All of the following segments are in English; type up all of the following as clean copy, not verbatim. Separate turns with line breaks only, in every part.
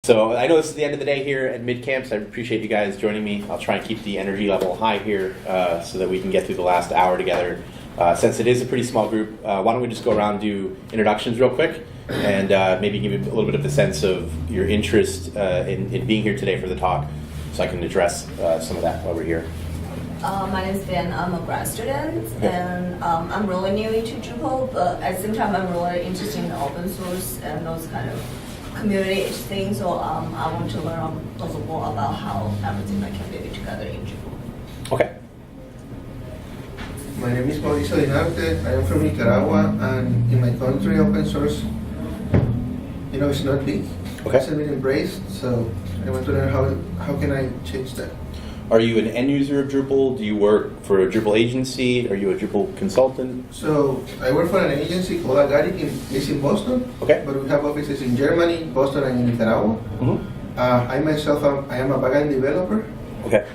So I know this is the end of the day here at MidCamp, so I appreciate you guys joining me. I'll try and keep the energy level high here so that we can get through the last hour together. Since it is a pretty small group, why don't we just go around and do introductions real quick and maybe give you a little bit of a sense of your interest in being here today for the talk, so I can address some of that while we're here.
My name is Ben. I'm a grad student, and I'm really new into Drupal, but at the same time, I'm really interested in open source and those kind of community things. So I want to learn a little more about how everything can be together in Drupal.
Okay.
My name is Mauricio Dinarte. I am from Nicaragua, and in my country, open source, it's not big.
Okay.
It's not been embraced, so I want to learn how can I change that.
Are you an end user of Drupal? Do you work for a Drupal agency? Are you a Drupal consultant?
So I work for an agency called Agaric, it's in Boston.
Okay.
But we have offices in Germany, Boston, and in Nicaragua.
Mm-hmm.
I myself, I am a backend developer.
Okay.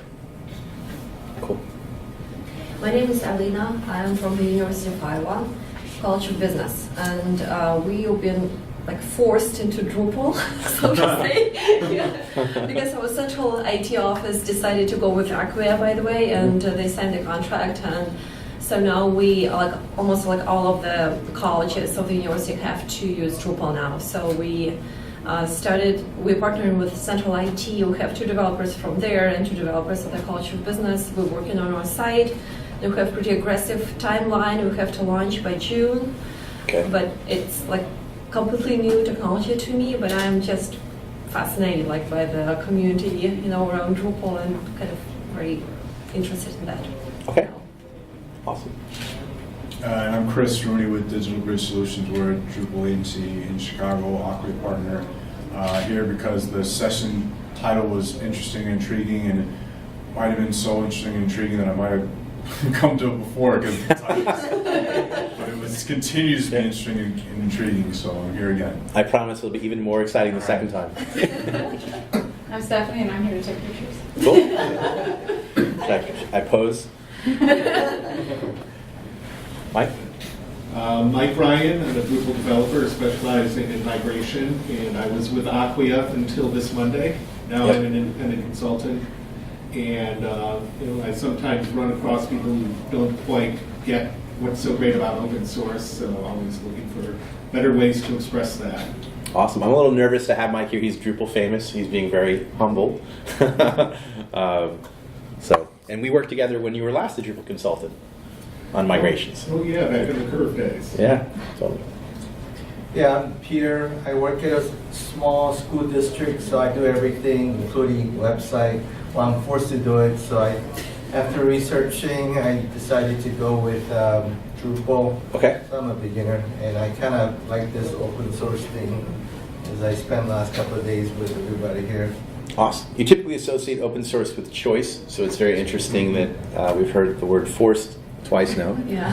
Cool.
My name is Alina. I am from the University of Iowa, College of Business, and we've been forced into Drupal, so to say, because our central IT office decided to go with Acquia, by the way, and they signed the contract, and so now we almost all of the colleges of the university have to use Drupal now. So we're partnering with central IT. We have 2 developers from there and 2 developers at the College of Business. We're working on our site. We have pretty aggressive timeline. We have to launch by June,
Okay.
but it's completely new technology to me, but I'm just fascinated by the community around Drupal and kind of very interested in that.
Okay. Awesome.
And I'm Chris Rooney with Digital Bridge Solutions. We're a Drupal agency in Chicago, Acquia partner, here because the session title was interesting and intriguing, and it might have been so interesting and intriguing that I might have come to it before because the title but it continues to be interesting and intriguing, so I'm here again.
I promise it'll be even more exciting the second time.
I'm Stephanie, and I'm here to take pictures.
Cool. I pose. Mike?
Mike Ryan, I'm a Drupal developer specializing in migration, and I was with Acquia until this Monday. Now I'm an independent consultant, and I sometimes run across people who don't quite get what's so great about open source, so always looking for better ways to express that.
Awesome. I'm a little nervous to have Mike here. He's Drupal famous. He's being very humble. And we worked together when you were last a Drupal consultant on migrations.
Oh yeah, back in the curve days.
Yeah, totally.
Yeah, I'm Peter. I work at a small school district, so I do everything, including website. Well, I'm forced to do it, so after researching, I decided to go with Drupal.
Okay.
So I'm a beginner, and I kind of like this open source thing, as I spent the last couple of days with everybody here.
Awesome. You typically associate open source with choice, so it's very interesting that we've heard the word forced twice now.
Yeah.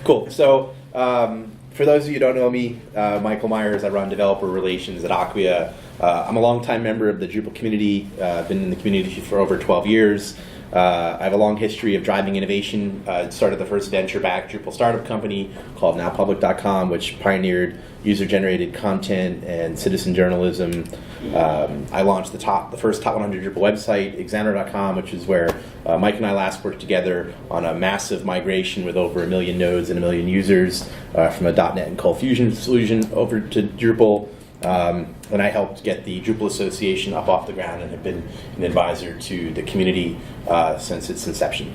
Cool. So for those of you who don't know me, Michael Meyers, I run developer relations at Acquia. I'm a longtime member of the Drupal community. I've been in the community for over 12 years. I have a long history of driving innovation. Started the first venture-backed Drupal startup company called nowpublic.com, which pioneered user-generated content and citizen journalism. I launched the first top 100 Drupal website, examiner.com, which is where Mike and I last worked together on a massive migration with over 1 million nodes and 1 million users from a .NET and Cold Fusion solution over to Drupal. And I helped get the Drupal Association up off the ground and have been an advisor to the community since its inception.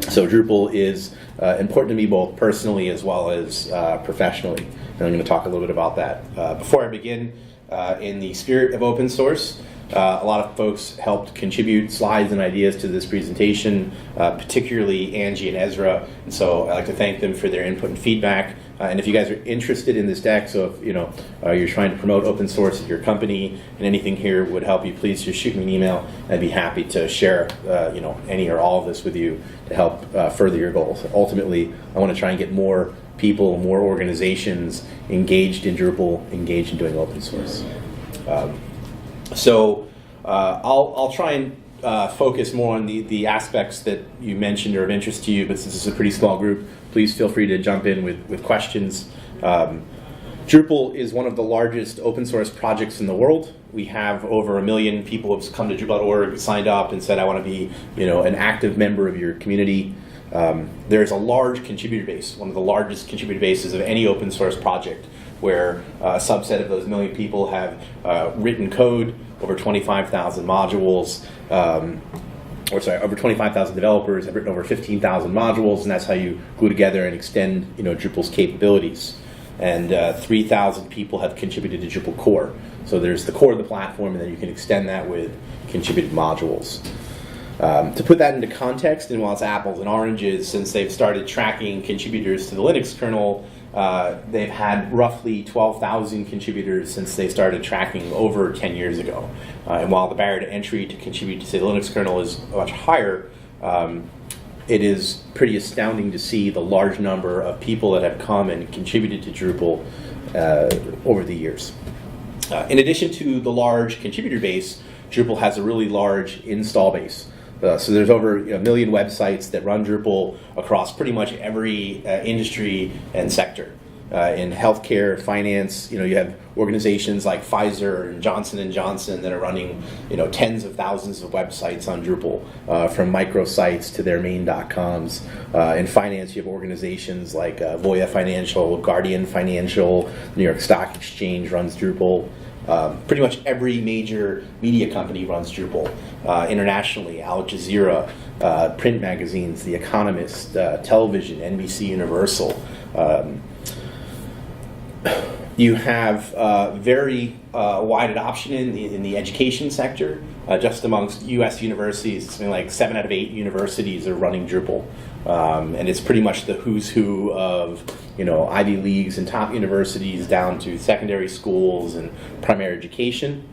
So Drupal is important to me both personally as well as professionally. And I'm going to talk a little bit about that. Before I begin, in the spirit of open source, a lot of folks helped contribute slides and ideas to this presentation, particularly Angie and Ezra. And so I'd like to thank them for their input and feedback. And if you guys are interested in this deck, so if you're trying to promote open source at your company and anything here would help you, please just shoot me an email. I'd be happy to share any or all of this with you to help further your goals. Ultimately, I want to try and get more people, more organizations engaged in Drupal, engaged in doing open source. I'll try and focus more on the aspects that you mentioned are of interest to you, but since this is a pretty small group, please feel free to jump in with questions. Drupal is one of the largest open source projects in the world. We have over 1 million people who've come to Drupal.org, signed up, and said, "I want to be, an active member of your community." There's a large contributor base, one of the largest contributor bases of any open source project, where a subset of those 1 million people have written code, over 25,000 modules. Over 25,000 developers have written over 15,000 modules, and that's how you glue together and extend, Drupal's capabilities. And 3,000 people have contributed to Drupal core. So there's the core of the platform, and then you can extend that with contributed modules. To put that into context, and while it's apples and oranges, since they've started tracking contributors to the Linux kernel, they've had roughly 12,000 contributors since they started tracking over 10 years ago. And while the barrier to entry to contribute to, say, the Linux kernel is much higher, it is pretty astounding to see the large number of people that have come and contributed to Drupal over the years. In addition to the large contributor base, Drupal has a really large install base. So there's over 1 million websites that run Drupal across pretty much every industry and sector. In healthcare, finance, you have organizations like Pfizer and Johnson & Johnson that are running, tens of thousands of websites on Drupal, from microsites to their main.coms. In finance, you have organizations like Voya Financial, Guardian Financial, New York Stock Exchange runs Drupal. Pretty much every major media company runs Drupal. Internationally, Al Jazeera, print magazines, The Economist, television, NBC Universal. You have very wide adoption in the education sector. Just amongst U.S. universities, something like 7 out of 8 universities are running Drupal. And it's pretty much the who's who of Ivy Leagues and top universities down to secondary schools and primary education.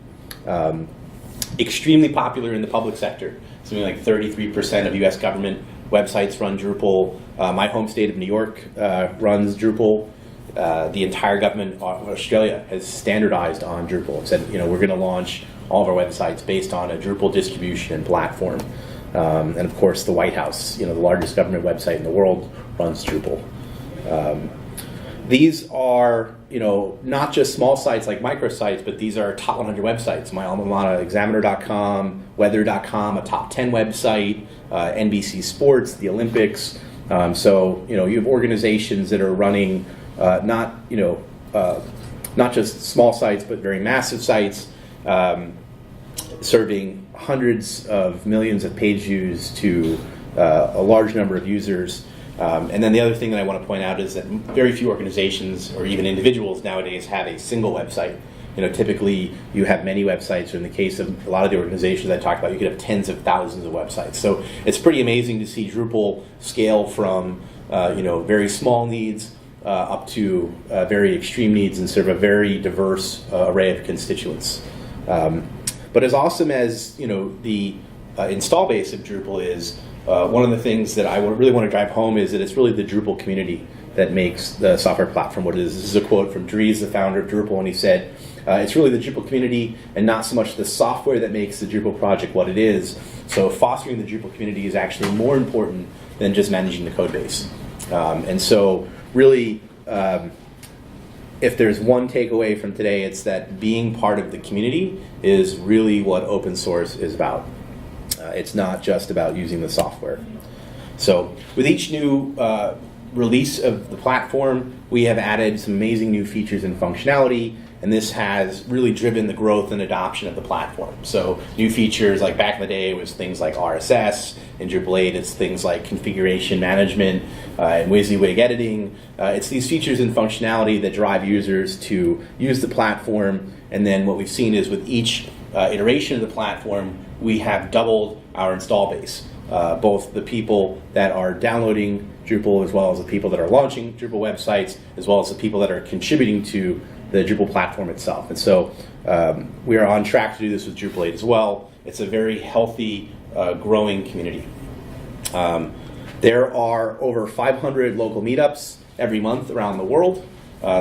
Extremely popular in the public sector. Something like 33% of U.S. government websites run Drupal. My home state of New York runs Drupal. The entire government of Australia has standardized on Drupal. Said, we're going to launch all of our websites based on a Drupal distribution and platform. And of course, the White House, the largest government website in the world, runs Drupal. These are, not just small sites like microsites, but these are top 100 websites. My alma mater, Examiner.com, Weather.com, a top 10 website, NBC Sports, the Olympics. So, you have organizations that are running not just small sites, but very massive sites, serving hundreds of millions of page views to a large number of users. And then the other thing that I want to point out is that very few organizations or even individuals nowadays have a single website. Typically you have many websites, or in the case of a lot of the organizations I talked about, you could have tens of thousands of websites. So it's pretty amazing to see Drupal scale from very small needs up to very extreme needs and serve a very diverse array of constituents. But as awesome as the install base of Drupal is, one of the things that I really want to drive home is that it's really the Drupal community that makes the software platform what it is. This is a quote from Dries, the founder of Drupal, and he said, it's really the Drupal community and not so much the software that makes the Drupal project what it is. So fostering the Drupal community is actually more important than just managing the code base. And so really, if there's one takeaway from today, it's that being part of the community is really what open source is about. It's not just about using the software. So with each new release of the platform, we have added some amazing new features and functionality, and this has really driven the growth and adoption of the platform. So new features, like back in the day, was things like RSS. In Drupal 8, it's things like configuration management and WYSIWYG editing. It's these features and functionality that drive users to use the platform, and then what we've seen is with each iteration of the platform, we have doubled our install base. Both the people that are downloading Drupal, as well as the people that are launching Drupal websites, as well as the people that are contributing to the Drupal platform itself. And so we are on track to do this with Drupal 8 as well. It's a very healthy, growing community. There are over 500 local meetups every month around the world.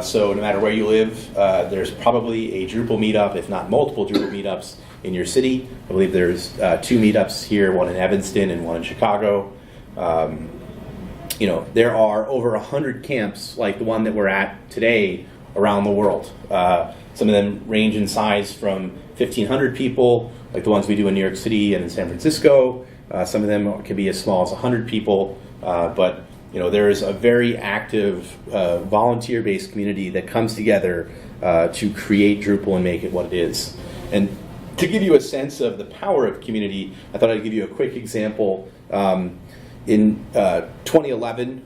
So no matter where you live, there's probably a Drupal meetup, if not multiple Drupal meetups in your city. I believe there's 2 meetups here, one in Evanston and one in Chicago. There are over 100 camps like the one that we're at today around the world. Some of them range in size from 1,500 people, like the ones we do in New York City and in San Francisco. Some of them can be as small as 100 people, but there is a very active volunteer-based community that comes together to create Drupal and make it what it is. And to give you a sense of the power of community, I thought I'd give you a quick example. In 2011,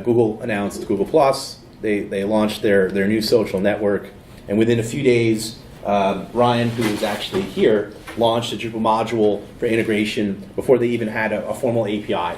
Google announced Google+. They launched their new social network, and within a few days, Ryan, who is actually here, launched a Drupal module for integration before they even had a formal API.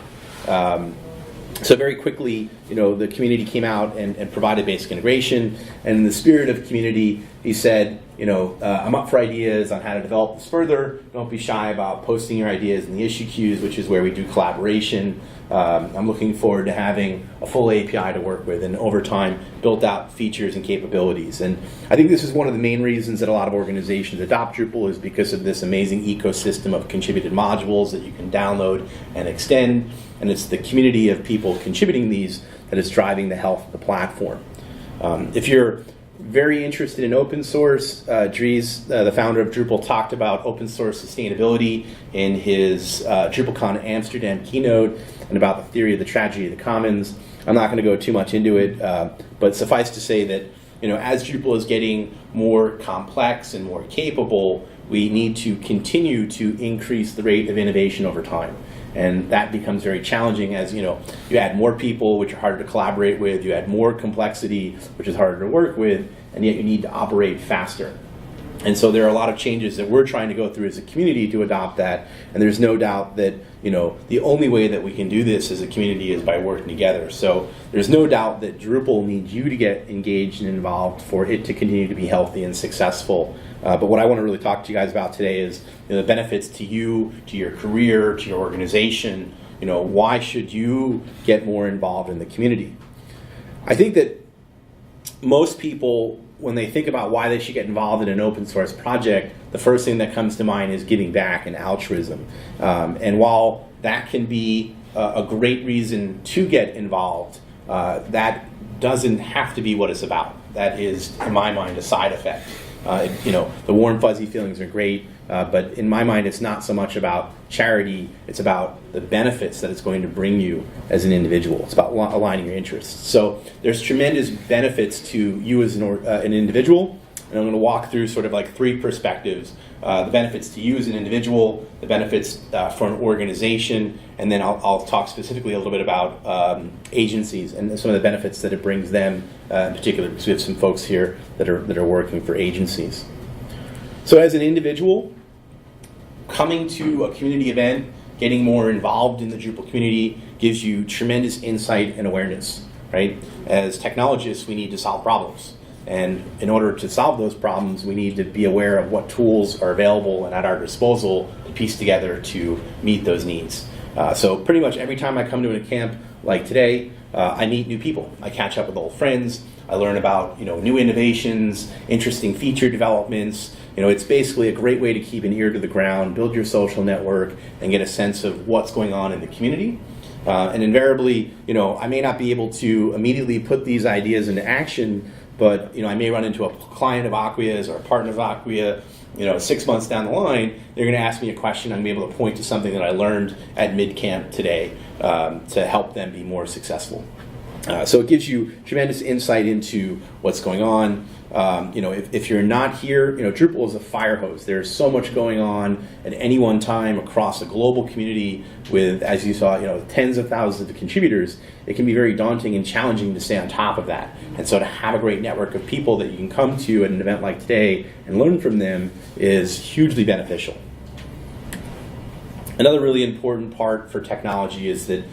So very quickly, the community came out and provided basic integration. And in the spirit of community, he said, I'm up for ideas on how to develop this further. Don't be shy about posting your ideas in the issue queues, which is where we do collaboration. I'm looking forward to having a full API to work with, and over time built out features and capabilities. And I think this is one of the main reasons that a lot of organizations adopt Drupal, is because of this amazing ecosystem of contributed modules that you can download and extend. And it's the community of people contributing these that is driving the health of the platform. If you're very interested in open source, Dries, the founder of Drupal, talked about open source sustainability in his DrupalCon Amsterdam keynote, and about the theory of the tragedy of the commons. I'm not going to go too much into it, but suffice to say that as Drupal is getting more complex and more capable, we need to continue to increase the rate of innovation over time. And that becomes very challenging as you add more people, which are harder to collaborate with, you add more complexity, which is harder to work with, and yet you need to operate faster. And so there are a lot of changes that we're trying to go through as a community to adopt that, and there's no doubt that the only way that we can do this as a community is by working together. So there's no doubt that Drupal needs you to get engaged and involved for it to continue to be healthy and successful. But what I want to really talk to you guys about today is the benefits to you, to your career, to your organization. Why should you get more involved in the community? I think that most people, when they think about why they should get involved in an open source project, the first thing that comes to mind is giving back and altruism. And while that can be a great reason to get involved, that doesn't have to be what it's about. That is, in my mind, a side effect. The warm, fuzzy feelings are great, but in my mind, it's not so much about charity. It's about the benefits that it's going to bring you as an individual. It's about aligning your interests. So there's tremendous benefits to you as an individual, and I'm going to walk through sort of like three perspectives. The benefits to you as an individual, the benefits for an organization, and then I'll talk specifically a little bit about agencies and some of the benefits that it brings them in particular, because we have some folks here that are working for agencies. So as an individual, coming to a community event, getting more involved in the Drupal community gives you tremendous insight and awareness, right? As technologists, we need to solve problems. And in order to solve those problems, we need to be aware of what tools are available and at our disposal to piece together to meet those needs. So pretty much every time I come to a camp like today, I meet new people. I catch up with old friends. I learn about new innovations, interesting feature developments. It's basically a great way to keep an ear to the ground, build your social network, and get a sense of what's going on in the community. And invariably, I may not be able to immediately put these ideas into action, but I may run into a client of Acquia's or a partner of Acquia. 6 months down the line, they're going to ask me a question. I'm going to be able to point to something that I learned at MidCamp today to help them be more successful. So it gives you tremendous insight into what's going on. If you're not here, Drupal is a fire hose. There's so much going on at any one time across a global community with, as you saw, tens of thousands of contributors. It can be very daunting and challenging to stay on top of that. And so to have a great network of people that you can come to at an event like today and learn from them is hugely beneficial. Another really important part for technology is that,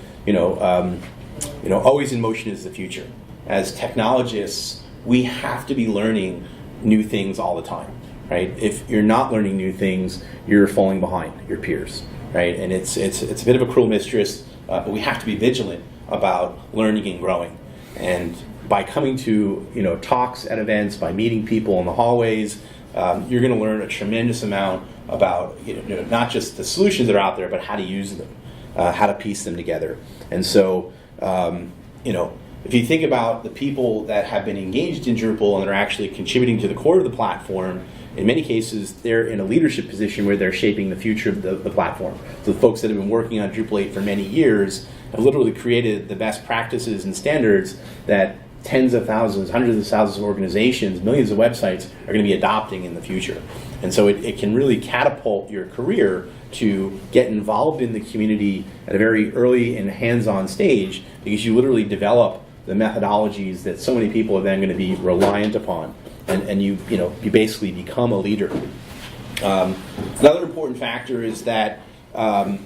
always in motion is the future. As technologists, we have to be learning new things all the time, right? If you're not learning new things, you're falling behind your peers, right? And it's a bit of a cruel mistress, but we have to be vigilant about learning and growing. And by coming to talks at events, by meeting people in the hallways, you're going to learn a tremendous amount about not just the solutions that are out there, but how to use them, how to piece them together. And so if you think about the people that have been engaged in Drupal and that are actually contributing to the core of the platform, in many cases, they're in a leadership position where they're shaping the future of the platform. So the folks that have been working on Drupal 8 for many years have literally created the best practices and standards that tens of thousands, hundreds of thousands of organizations, millions of websites are going to be adopting in the future. And so it can really catapult your career to get involved in the community at a very early and hands-on stage, because you literally develop the methodologies that so many people are then going to be reliant upon. And you basically become a leader. Another important factor is that I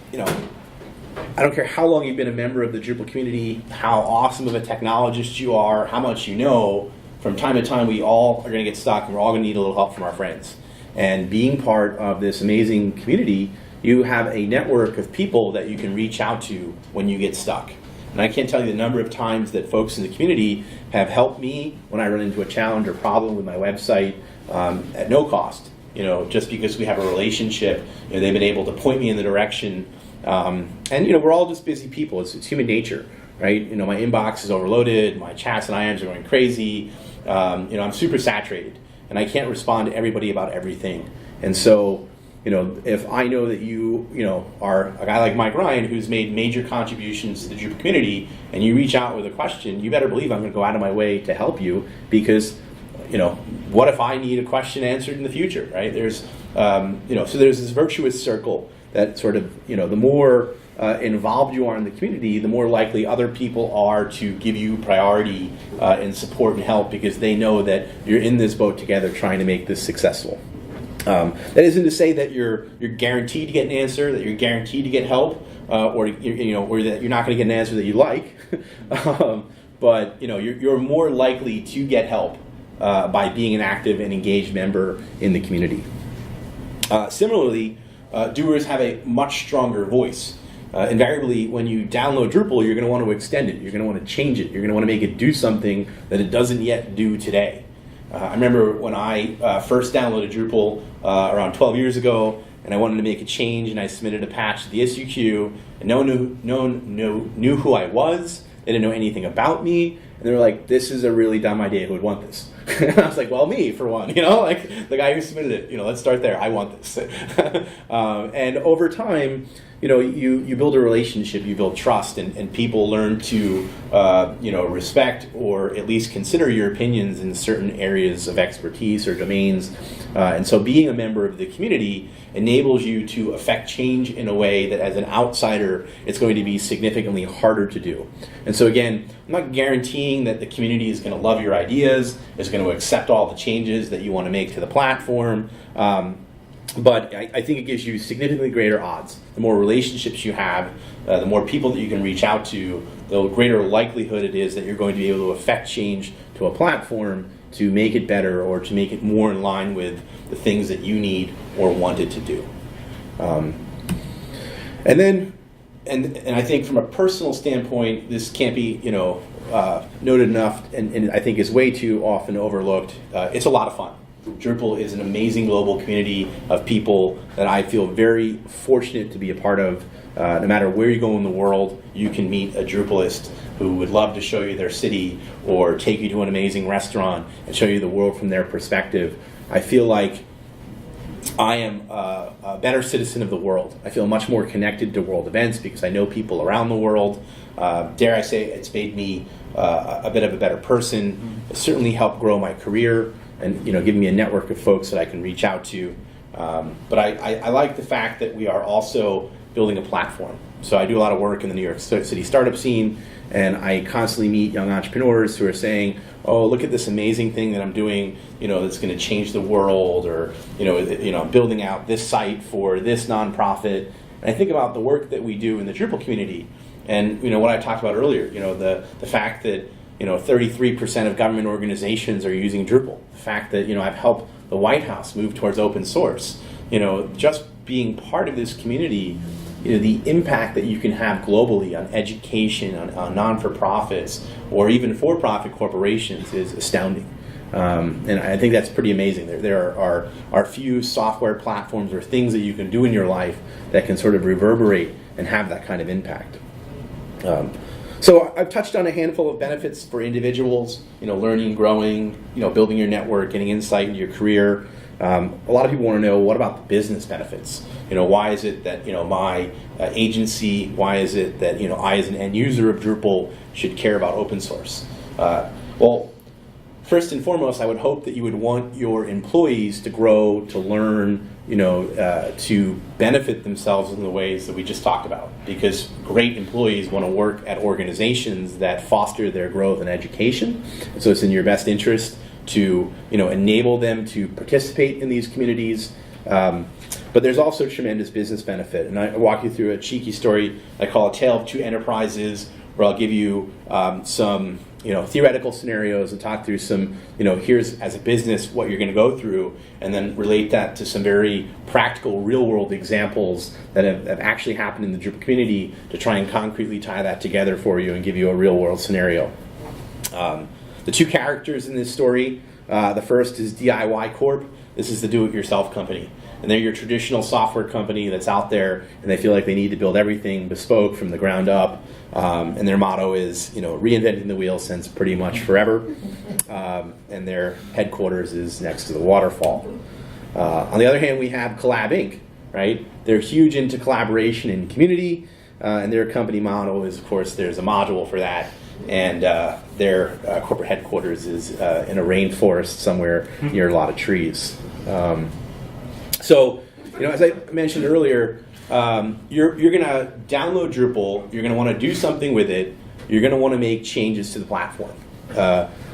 don't care how long you've been a member of the Drupal community, how awesome of a technologist you are, how much you know, from time to time we all are going to get stuck and we're all going to need a little help from our friends. And being part of this amazing community, you have a network of people that you can reach out to when you get stuck. And I can't tell you the number of times that folks in the community have helped me when I run into a challenge or problem with my website at no cost. Just because we have a relationship, they've been able to point me in the direction. And we're all just busy people. It's human nature, right? My inbox is overloaded. My chats and IMs are going crazy. I'm super saturated, and I can't respond to everybody about everything. And so, if I know that you are a guy like Mike Ryan who's made major contributions to the Drupal community, and you reach out with a question, you better believe I'm going to go out of my way to help you, because what if I need a question answered in the future, right? There's so there's this virtuous circle that sort of the more involved you are in the community, the more likely other people are to give you priority and support and help, because they know that you're in this boat together trying to make this successful. That isn't to say that you're guaranteed to get an answer, that you're guaranteed to get help, or that you're not going to get an answer that you like. But you're more likely to get help by being an active and engaged member in the community. Similarly, doers have a much stronger voice. Invariably, when you download Drupal, you're going to want to extend it. You're going to want to change it. You're going to want to make it do something that it doesn't yet do today. I remember when I first downloaded Drupal around 12 years ago, and I wanted to make a change, and I submitted a patch to the SUQ, and no one knew who I was. They didn't know anything about me, and they were like, "This is a really dumb idea. Who would want this?" And I was like, "Well, me, for one. Like the guy who submitted it. Let's start there. I want this." And over time, you build a relationship, you build trust, and people learn to respect or at least consider your opinions in certain areas of expertise or domains. And so being a member of the community enables you to affect change in a way that as an outsider it's going to be significantly harder to do. And so again, I'm not guaranteeing that the community is going to love your ideas, is going to accept all the changes that you want to make to the platform. But I think it gives you significantly greater odds. The more relationships you have, the more people that you can reach out to, the greater likelihood it is that you're going to be able to affect change to a platform to make it better or to make it more in line with the things that you need or want it to do. And I think from a personal standpoint, this can't be noted enough, and I think is way too often overlooked. It's a lot of fun. Drupal is an amazing global community of people that I feel very fortunate to be a part of. No matter where you go in the world, you can meet a Drupalist who would love to show you their city or take you to an amazing restaurant and show you the world from their perspective. I feel like I am a better citizen of the world. I feel much more connected to world events because I know people around the world. Dare I say, it's made me a bit of a better person. It's certainly helped grow my career and giving me a network of folks that I can reach out to. But I like the fact that we are also building a platform. So I do a lot of work in the New York City startup scene, and I constantly meet young entrepreneurs who are saying, "Oh, look at this amazing thing that I'm doing, that's going to change the world," or I'm building out this site for this nonprofit. And I think about the work that we do in the Drupal community, and what I talked about earlier, the fact that 33% of government organizations are using Drupal. The fact that I've helped the White House move towards open source. Just being part of this community, the impact that you can have globally on education, on non-for-profits, or even for-profit corporations is astounding. And I think that's pretty amazing. There are few software platforms or things that you can do in your life that can sort of reverberate and have that kind of impact. So I've touched on a handful of benefits for individuals, learning, growing, building your network, getting insight into your career. A lot of people want to know, what about the business benefits? Why is it that, my agency, why is it that, I as an end user of Drupal should care about open source? Well, first and foremost, I would hope that you would want your employees to grow, to learn, to benefit themselves in the ways that we just talked about. Because great employees want to work at organizations that foster their growth and education. So it's in your best interest to enable them to participate in these communities. But there's also tremendous business benefit. And I walk you through a cheeky story I call A Tale of Two Enterprises, where I'll give you some theoretical scenarios and talk through some, here's as a business what you're going to go through, and then relate that to some very practical real-world examples that have actually happened in the Drupal community to try and concretely tie that together for you and give you a real-world scenario. The two characters in this story, the first is DIY Corp. This is the do-it-yourself company. And they're your traditional software company that's out there, and they feel like they need to build everything bespoke from the ground up. And their motto is, reinventing the wheel since pretty much forever. And their headquarters is next to the waterfall. On the other hand, we have Collab Inc., right? They're huge into collaboration and community. And their company motto is, of course, there's a module for that. And their corporate headquarters is in a rainforest somewhere near a lot of trees. So, as I mentioned earlier, you're going to download Drupal, you're going to want to do something with it, you're going to want to make changes to the platform.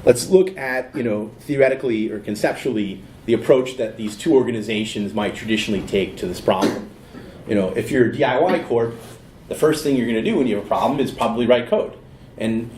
Let's look at, theoretically or conceptually, the approach that these two organizations might traditionally take to this problem. If you're a DIY Corp, the first thing you're going to do when you have a problem is probably write code. And,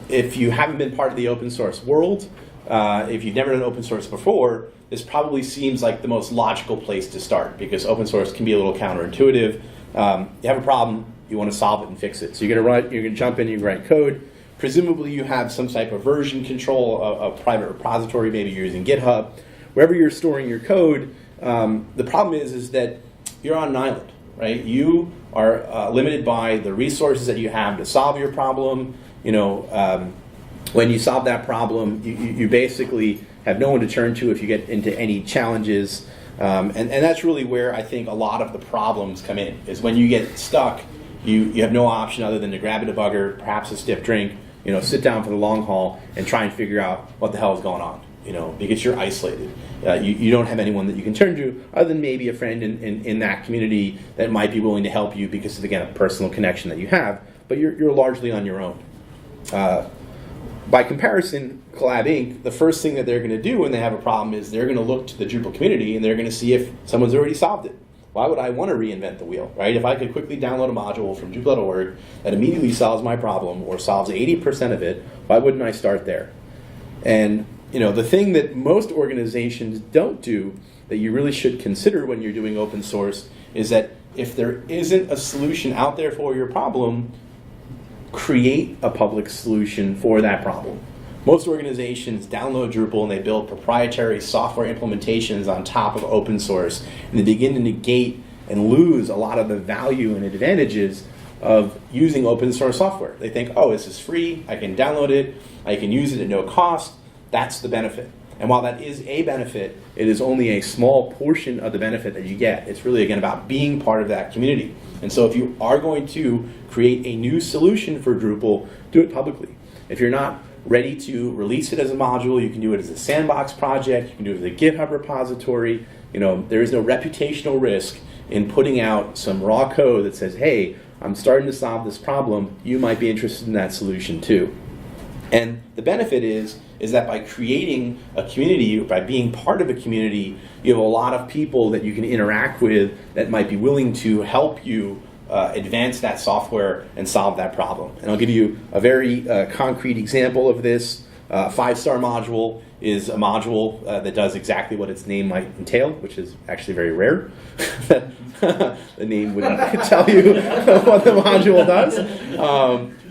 if you haven't been part of the open source world, if you've never done open source before, this probably seems like the most logical place to start, because open source can be a little counterintuitive. You have a problem, you want to solve it and fix it. So you're going to jump in, you write code. Presumably you have some type of version control, a private repository, maybe you're using GitHub. Wherever you're storing your code, the problem is that you're on an island, right? You are limited by the resources that you have to solve your problem. When you solve that problem, you basically have no one to turn to if you get into any challenges. And that's really where I think a lot of the problems come in, is when you get stuck, you have no option other than to grab a debugger, perhaps a stiff drink, sit down for the long haul and try and figure out what the hell is going on, because you're isolated. You don't have anyone that you can turn to other than maybe a friend in that community that might be willing to help you because of, again, a personal connection that you have, but you're largely on your own. By comparison, Collab Inc., the first thing that they're going to do when they have a problem is they're going to look to the Drupal community and they're going to see if someone's already solved it. Why would I want to reinvent the wheel, right? If I could quickly download a module from Drupal.org that immediately solves my problem or solves 80% of it, why wouldn't I start there? And the thing that most organizations don't do that you really should consider when you're doing open source is that if there isn't a solution out there for your problem, create a public solution for that problem. Most organizations download Drupal and they build proprietary software implementations on top of open source, and they begin to negate and lose a lot of the value and advantages of using open source software. They think, oh, this is free, I can download it, I can use it at no cost. That's the benefit. And while that is a benefit, it is only a small portion of the benefit that you get. It's really, again, about being part of that community. And so if you are going to create a new solution for Drupal, do it publicly. If you're not ready to release it as a module, you can do it as a sandbox project, you can do it as a GitHub repository. There is no reputational risk in putting out some raw code that says, hey, I'm starting to solve this problem, you might be interested in that solution too. And the benefit is that by creating a community, or by being part of a community, you have a lot of people that you can interact with that might be willing to help you advance that software and solve that problem. And I'll give you a very concrete example of this. Fivestar module is a module that does exactly what its name might entail, which is actually very rare. The name wouldn't tell you what the module does.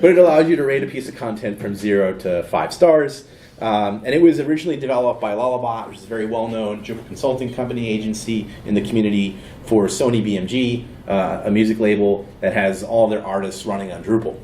But it allows you to rate a piece of content from 0 to 5 stars. And it was originally developed by Lullabot, which is a very well-known Drupal consulting company agency in the community, for Sony BMG, a music label that has all their artists running on Drupal.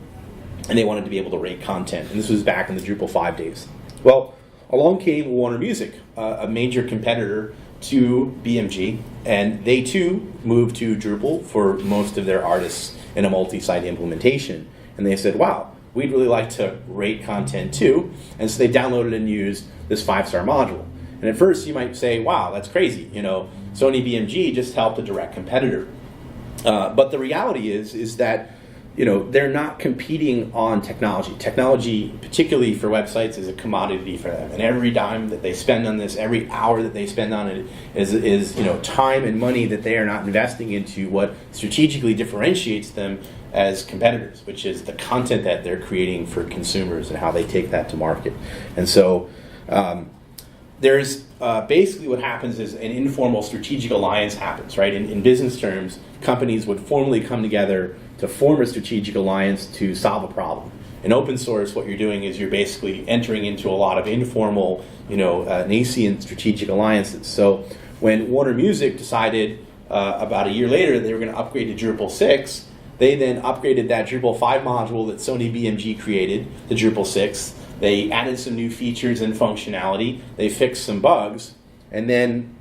and they wanted to be able to rate content. And this was back in the Drupal 5 days. Well, along came Warner Music, a major competitor to BMG, and they too moved to Drupal for most of their artists in a multi-site implementation. And they said, wow, we'd really like to rate content too. And so they downloaded and used this Fivestar module. And at first you might say, wow, that's crazy. You know, Sony BMG just helped a direct competitor. But the reality is that, you know, they're not competing on technology. Technology, particularly for websites, is a commodity for them. And every dime that they spend on this, every hour that they spend on it is you know, time and money that they are not investing into what strategically differentiates them as competitors, which is the content that they're creating for consumers and how they take that to market. And so there's basically what happens is an informal strategic alliance happens, right? In business terms, companies would formally come together to form a strategic alliance to solve a problem. In open source, what you're doing is you're basically entering into a lot of informal, you know, nascent strategic alliances. So when Warner Music decided about a year later that they were going to upgrade to Drupal 6, they then upgraded that Drupal 5 module that Sony BMG created to Drupal 6. They added some new features and functionality. They fixed some bugs. And then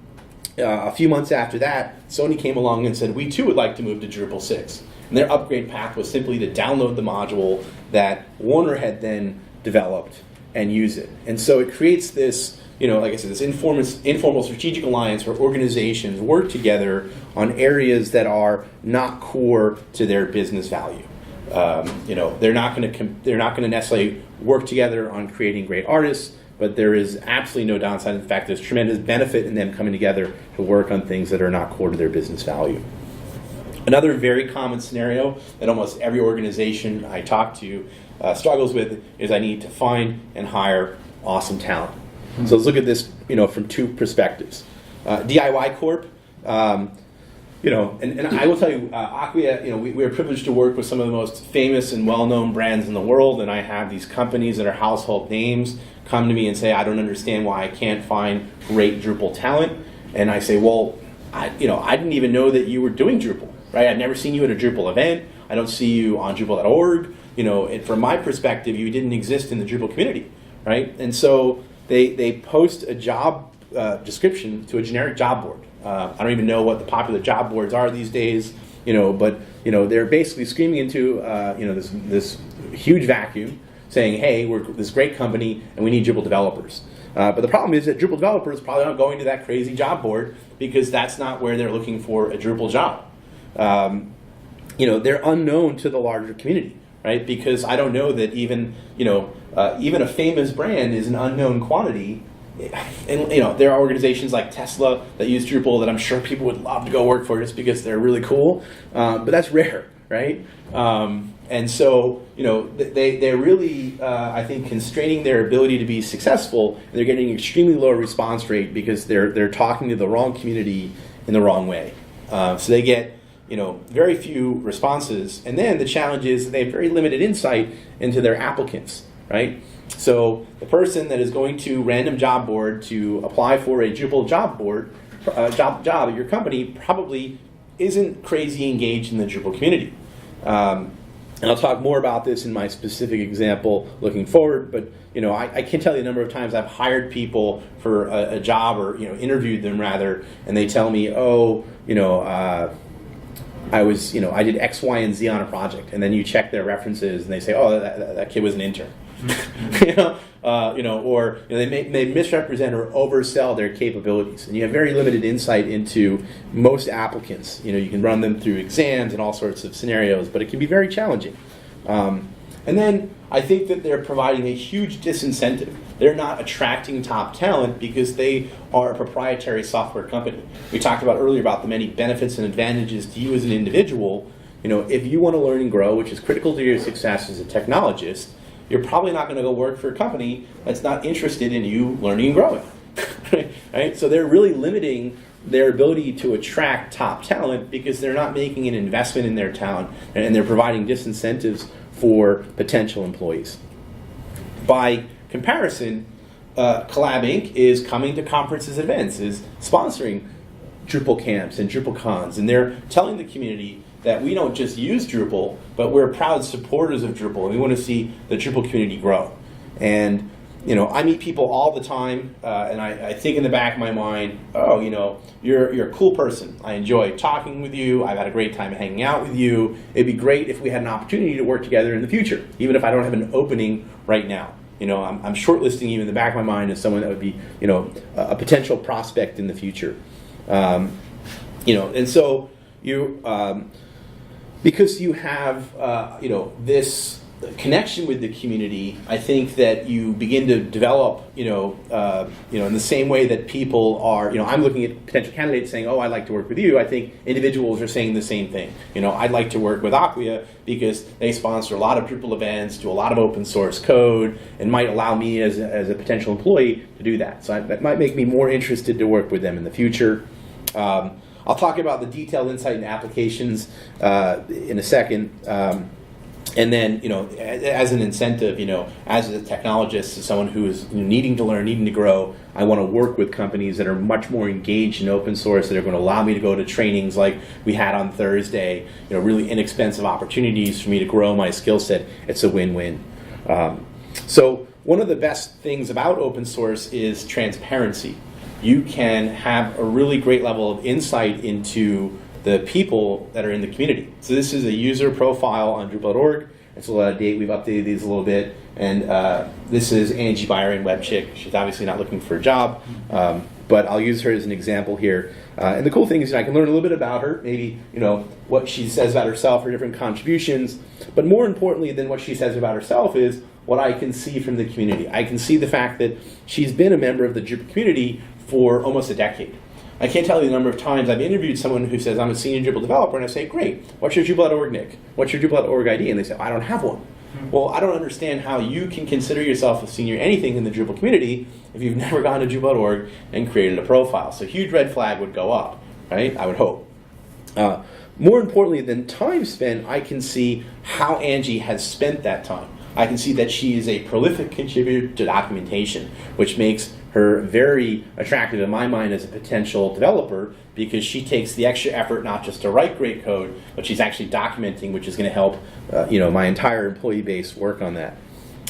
a few months after that, Sony came along and said, we too would like to move to Drupal 6. And their upgrade path was simply to download the module that Warner had then developed and use it. And so it creates this, you know, like I said, this informal strategic alliance where organizations work together on areas that are not core to their business value. You know, they're not going to necessarily work together on creating great artists, but there is absolutely no downside. In fact, there's tremendous benefit in them coming together to work on things that are not core to their business value. Another very common scenario that almost every organization I talk to struggles with is I need to find and hire awesome talent. So let's look at this, you know, from two perspectives. DIY Corp, you know, and I will tell you, Acquia, you know, we are privileged to work with some of the most famous and well-known brands in the world, and I have these companies that are household names come to me and say, I don't understand why I can't find great Drupal talent. And I say, well, I didn't even know that you were doing Drupal, right? I've never seen you at a Drupal event. I don't see you on Drupal.org. You know, from my perspective, you didn't exist in the Drupal community, right? And so they post a job description to a generic job board. I don't even know what the popular job boards are these days, you know, but you know they're basically screaming into you know this huge vacuum, saying, "Hey, we're this great company and we need Drupal developers." But the problem is that Drupal developers probably aren't going to that crazy job board because that's not where they're looking for a Drupal job. You know, they're unknown to the larger community, right? Because I don't know that even even a famous brand is an unknown quantity. And you know, there are organizations like Tesla that use Drupal that I'm sure people would love to go work for just because they're really cool, but that's rare, right? And so you know, they're really I think constraining their ability to be successful. They're getting an extremely low response rate because they're talking to the wrong community in the wrong way. So they get very few responses, and then the challenge is that they have very limited insight into their applicants, right? So the person that is going to random job board to apply for a Drupal job at your company probably isn't crazy engaged in the Drupal community. And I'll talk more about this in my specific example looking forward, but I can't tell you the number of times I've hired people for a job or interviewed them rather, and they tell me, I did X, Y, and Z on a project, and then you check their references and they say, oh, that kid was an intern. Or they misrepresent or oversell their capabilities, and you have very limited insight into most applicants. You can run them through exams and all sorts of scenarios, but it can be very challenging. And then I think that they're providing a huge disincentive. They're not attracting top talent because they are a proprietary software company. We talked about earlier about the many benefits and advantages to you as an individual. If you want to learn and grow, which is critical to your success as a technologist, you're probably not going to go work for a company that's not interested in you learning and growing. Right? So they're really limiting their ability to attract top talent because they're not making an investment in their talent, and they're providing disincentives for potential employees. By comparison, Collab Inc. is coming to conferences and events, is sponsoring Drupal camps and Drupal cons, and they're telling the community that we don't just use Drupal, but we're proud supporters of Drupal, and we want to see the Drupal community grow. And I meet people all the time, and I think in the back of my mind, oh, you're a cool person. I enjoy talking with you. I've had a great time hanging out with you. It'd be great if we had an opportunity to work together in the future, even if I don't have an opening right now. I'm shortlisting you in the back of my mind as someone that would be, a potential prospect in the future. And so because you have, this connection with the community, I think that you begin to develop, in the same way that people are, I'm looking at potential candidates saying, oh, I'd like to work with you. I think individuals are saying the same thing. I'd like to work with Acquia because they sponsor a lot of Drupal events, do a lot of open source code, and might allow me as a potential employee to do that. So that might make me more interested to work with them in the future. I'll talk about the detailed insight and applications in a second. And then, as an incentive, as a technologist, as someone who is needing to learn, needing to grow, I want to work with companies that are much more engaged in open source, that are going to allow me to go to trainings like we had on Thursday, really inexpensive opportunities for me to grow my skill set. It's a win-win. So one of the best things about open source is transparency. You can have a really great level of insight into the people that are in the community. So this is a user profile on Drupal.org. It's a little out of date. We've updated these a little bit. And this is Angie Byron, web chick. She's obviously not looking for a job, but I'll use her as an example here. And the cool thing is I can learn a little bit about her, maybe what she says about herself, her different contributions. But more importantly than what she says about herself is what I can see from the community. I can see the fact that she's been a member of the Drupal community for almost a decade. I can't tell you the number of times I've interviewed someone who says, I'm a senior Drupal developer, and I say, great, what's your Drupal.org nick? What's your Drupal.org ID? And they say, I don't have one. Well, I don't understand how you can consider yourself a senior anything in the Drupal community if you've never gone to Drupal.org and created a profile. So a huge red flag would go up, right? I would hope. More importantly than time spent, I can see how Angie has spent that time. I can see that she is a prolific contributor to documentation, which makes her very attractive in my mind as a potential developer, because she takes the extra effort not just to write great code, but she's actually documenting, which is going to help my entire employee base work on that.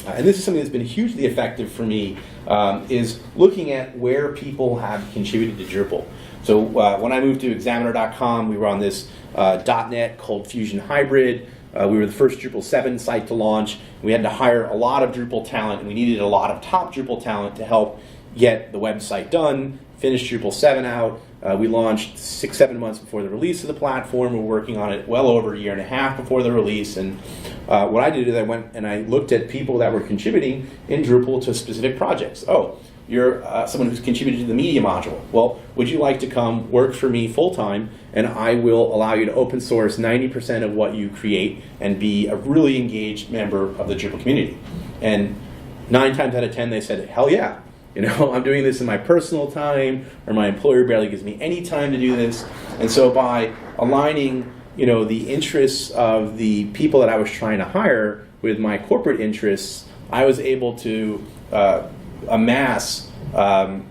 And this is something that's been hugely effective for me, is looking at where people have contributed to Drupal. So when I moved to Examiner.com, we were on this .NET Cold Fusion hybrid. We were the first Drupal 7 site to launch. We had to hire a lot of Drupal talent, and we needed a lot of top Drupal talent to help get the website done, finish Drupal 7 out. We launched 6-7 months before the release of the platform. We're working on it well over a year and a half before the release. And what I did is I went and I looked at people that were contributing in Drupal to specific projects. Oh, you're someone who's contributed to the media module. Well, would you like to come work for me full-time, and I will allow you to open source 90% of what you create and be a really engaged member of the Drupal community? And 9 times out of 10, they said, hell yeah. I'm doing this in my personal time, or my employer barely gives me any time to do this. And so by aligning, the interests of the people that I was trying to hire with my corporate interests, I was able to amass a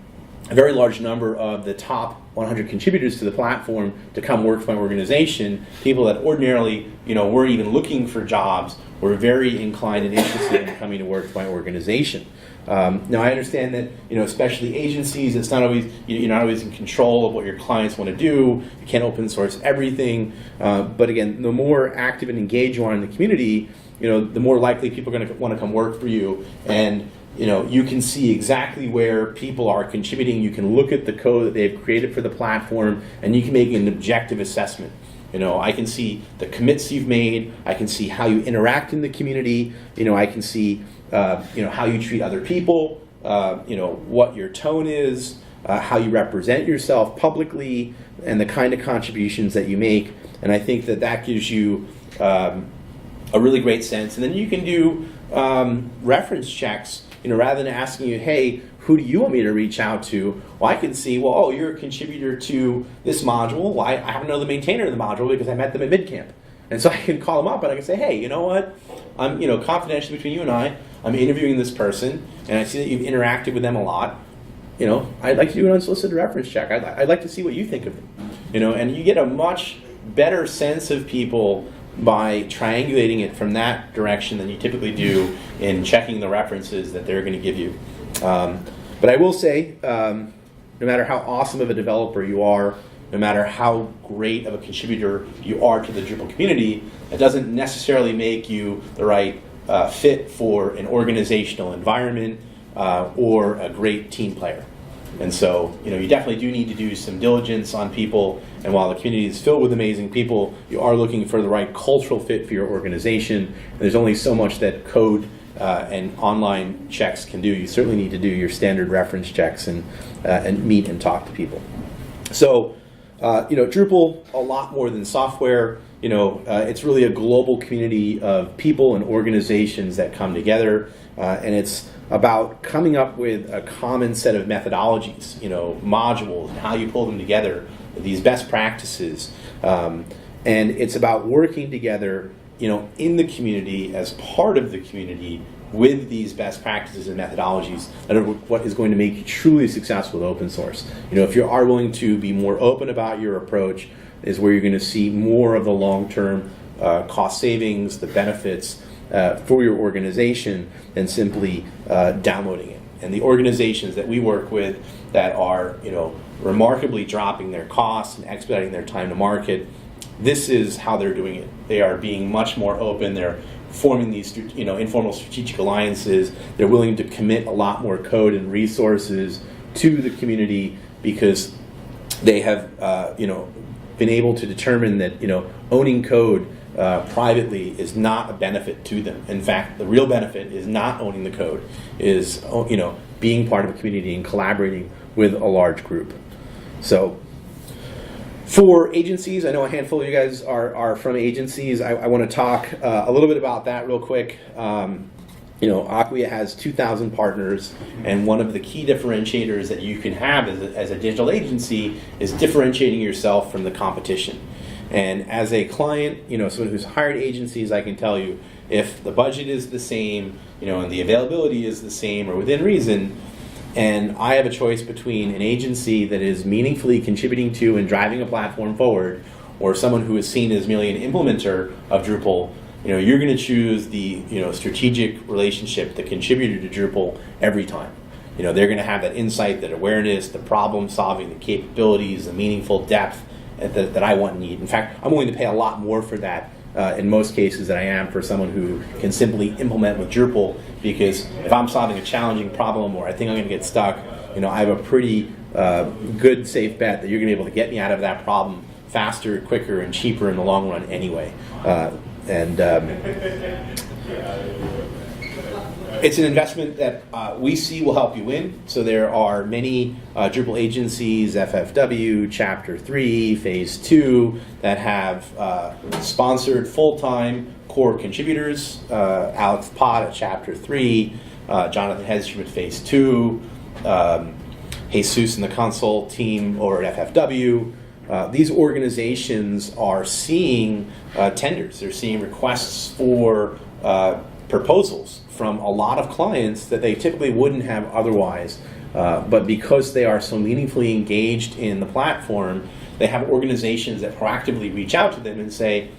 very large number of the top 100 contributors to the platform to come work for my organization. People that ordinarily, weren't even looking for jobs were very inclined and interested in coming to work for my organization. Now I understand that, especially agencies, it's not always, you're not always in control of what your clients want to do. You can't open source everything. But again, the more active and engaged you are in the community, the more likely people are going to want to come work for you. And you can see exactly where people are contributing. You can look at the code that they've created for the platform, and you can make an objective assessment. I can see the commits you've made. I can see how you interact in the community. I can see how you treat other people. What your tone is, how you represent yourself publicly, and the kind of contributions that you make. And I think that gives you a really great sense. And then you can do reference checks. Rather than asking you, hey, who do you want me to reach out to? Well, I can see, you're a contributor to this module. Well, I happen to know the maintainer of the module because I met them at MidCamp. And so I can call them up and I can say, hey, you know what? I'm, confidentially between you and I'm interviewing this person, and I see that you've interacted with them a lot. I'd like to do an unsolicited reference check. I'd like to see what you think of them. And you get a much better sense of people by triangulating it from that direction than you typically do in checking the references that they're going to give you. But I will say, no matter how awesome of a developer you are, no matter how great of a contributor you are to the Drupal community, it doesn't necessarily make you the right fit for an organizational environment or a great team player. And so, you definitely do need to do some diligence on people. And while the community is filled with amazing people, you are looking for the right cultural fit for your organization. And there's only so much that code and online checks can do. You certainly need to do your standard reference checks and meet and talk to people. So, Drupal, a lot more than software. It's really a global community of people and organizations that come together, and it's about coming up with a common set of methodologies, modules, and how you pull them together, these best practices, and it's about working together, in the community as part of the community with these best practices and methodologies that are what is going to make you truly successful with open source. If you are willing to be more open about your approach, is where you're going to see more of the long-term cost savings, the benefits for your organization than simply downloading it. And the organizations that we work with that are, remarkably dropping their costs and expediting their time to market, this is how they're doing it. They are being much more open. They're forming these, informal strategic alliances. They're willing to commit a lot more code and resources to the community because they have, been able to determine that, owning code privately is not a benefit to them. In fact, the real benefit is not owning the code, is, being part of a community and collaborating with a large group. So, for agencies, I know a handful of you guys are from agencies. I want to talk a little bit about that real quick. Acquia has 2,000 partners, and one of the key differentiators that you can have as a digital agency is differentiating yourself from the competition. And as a client, someone who's hired agencies, I can tell you, if the budget is the same, and the availability is the same or within reason, and I have a choice between an agency that is meaningfully contributing to and driving a platform forward, or someone who is seen as merely an implementer of Drupal, you're going to choose the strategic relationship, the contributor to Drupal every time. They're going to have that insight, that awareness, the problem solving, the capabilities, the meaningful depth that I want and need. In fact, I'm willing to pay a lot more for that in most cases than I am for someone who can simply implement with Drupal, because if I'm solving a challenging problem or I think I'm going to get stuck, I have a pretty good safe bet that you're going to be able to get me out of that problem faster, quicker, and cheaper in the long run anyway. It's an investment that we see will help you win. So there are many Drupal agencies, FFW, Chapter 3, Phase 2, that have sponsored full-time core contributors. Alex Pott at Chapter 3, Jonathan Hedstrom at Phase 2, Jesus and the Consult team over at FFW. These organizations are seeing tenders. They're seeing requests for proposals from a lot of clients that they typically wouldn't have otherwise. But because they are so meaningfully engaged in the platform, they have organizations that proactively reach out to them and say,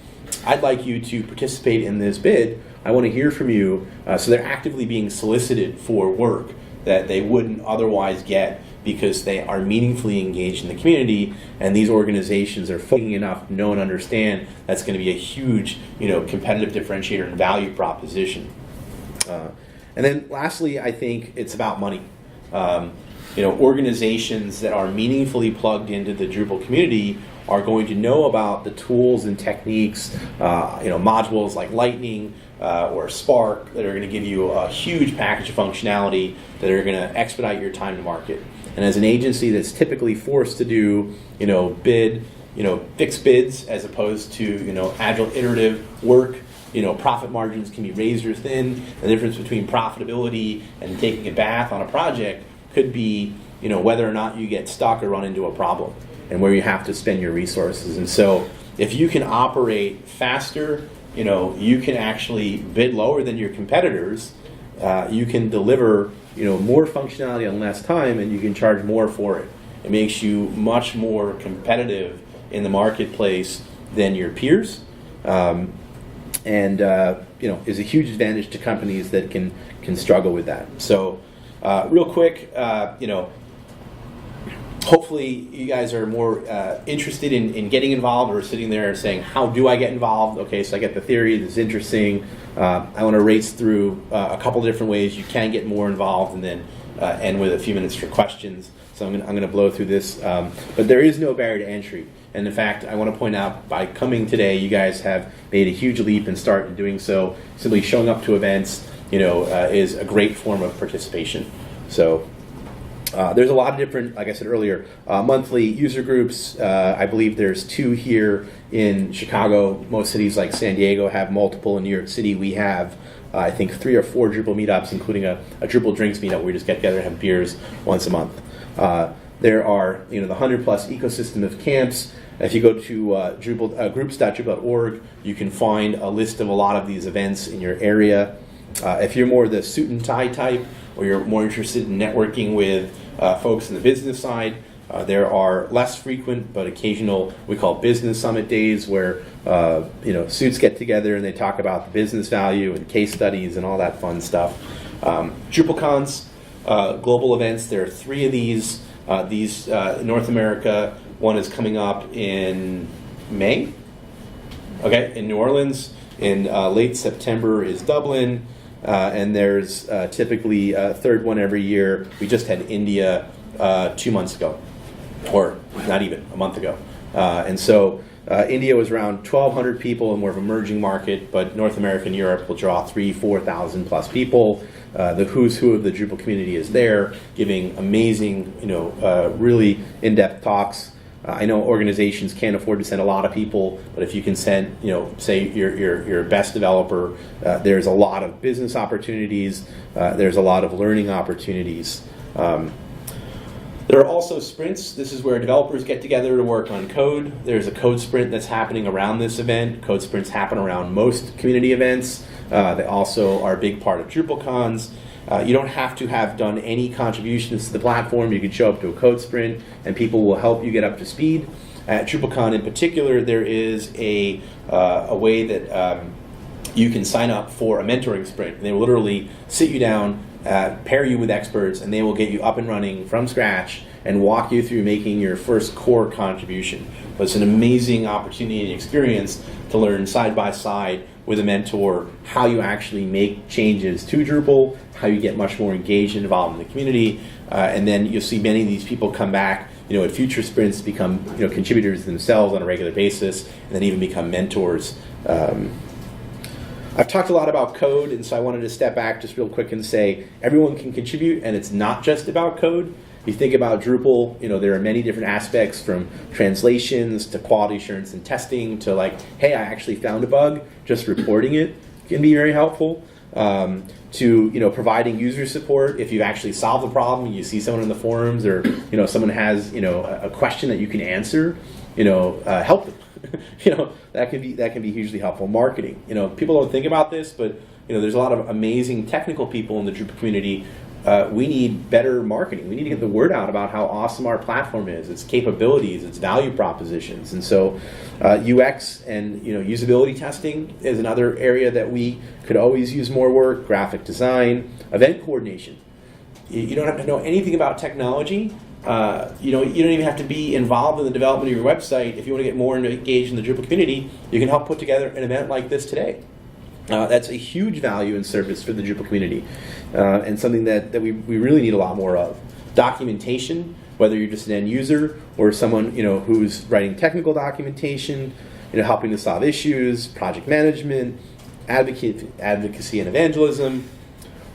I'd like you to participate in this bid. I want to hear from you. So they're actively being solicited for work that they wouldn't otherwise get because they are meaningfully engaged in the community, and these organizations are focusing enough, know and understand that's going to be a huge, competitive differentiator and value proposition. And then lastly, I think it's about money. Organizations that are meaningfully plugged into the Drupal community are going to know about the tools and techniques, modules like Lightning or Spark that are going to give you a huge package of functionality that are going to expedite your time to market. And as an agency that's typically forced to do, fixed bids as opposed to, agile iterative work, profit margins can be razor thin. The difference between profitability and taking a bath on a project could be, whether or not you get stuck or run into a problem and where you have to spend your resources. And so if you can operate faster, you can actually bid lower than your competitors. You can deliver, more functionality in less time, and you can charge more for it. It makes you much more competitive in the marketplace than your peers, and is a huge advantage to companies that can struggle with that. So, real quick, hopefully you guys are more interested in getting involved, or sitting there saying, how do I get involved? Okay, so I get the theory, this is interesting. I want to race through a couple different ways you can get more involved, and then end with a few minutes for questions. So I'm going to blow through this. But there is no barrier to entry. And in fact, I want to point out, by coming today, you guys have made a huge leap and start in doing so. Simply showing up to events, is a great form of participation. So there's a lot of different, like I said earlier, monthly user groups. I believe there's 2 here in Chicago. Most cities like San Diego have multiple. In New York City, we have, I think, 3 or 4 Drupal meetups, including a Drupal drinks meetup where we just get together and have beers once a month. There are, the 100+ ecosystem of camps. If you go to groups.drupal.org, you can find a list of a lot of these events in your area. If you're more the suit and tie type, or you're more interested in networking with folks in the business side, there are less frequent but occasional, we call business summit days, where suits get together and they talk about the business value and case studies and all that fun stuff. DrupalCons, global events, there are 3 of these. These in North America, one is coming up in May, in New Orleans. In late September is Dublin, and there's typically a 3rd one every year. We just had India 2 months ago, or not even a month ago. And so India was around 1,200 people, and more of an emerging market, but North America and Europe will draw 3,000-4,000 plus people. The who's who of the Drupal community is there, giving amazing, really in-depth talks. I know organizations can't afford to send a lot of people, but if you can send, say your best developer, there's a lot of business opportunities. There's a lot of learning opportunities. There are also sprints. This is where developers get together to work on code. There's a code sprint that's happening around this event. Code sprints happen around most community events. They also are a big part of DrupalCons. You don't have to have done any contributions to the platform. You can show up to a code sprint, and people will help you get up to speed. At DrupalCon in particular, there is a way that you can sign up for a mentoring sprint. And they will literally sit you down, pair you with experts, and they will get you up and running from scratch and walk you through making your first core contribution. So it's an amazing opportunity and experience to learn side by side with a mentor how you actually make changes to Drupal, how you get much more engaged and involved in the community, and then you'll see many of these people come back, at future sprints, become contributors themselves on a regular basis, and then even become mentors. I've talked a lot about code, and so I wanted to step back just real quick and say everyone can contribute, and it's not just about code. If you think about Drupal, there are many different aspects, from translations to quality assurance and testing to hey, I actually found a bug, just reporting it can be very helpful. To providing user support if you've actually solved the problem, you see someone in the forums, or someone has a question that you can answer, help them. That can be hugely helpful. Marketing, people don't think about this, but there's a lot of amazing technical people in the Drupal community. We need better marketing. We need to get the word out about how awesome our platform is, its capabilities, its value propositions. And so UX and usability testing is another area that we could always use more work. Graphic design, event coordination. You don't have to know anything about technology. You don't even have to be involved in the development of your website. If you want to get more engaged in the Drupal community, you can help put together an event like this today. That's a huge value and service for the Drupal community, and something that we really need a lot more of. Documentation, whether you're just an end user or someone who's writing technical documentation, helping to solve issues, project management, advocacy and evangelism.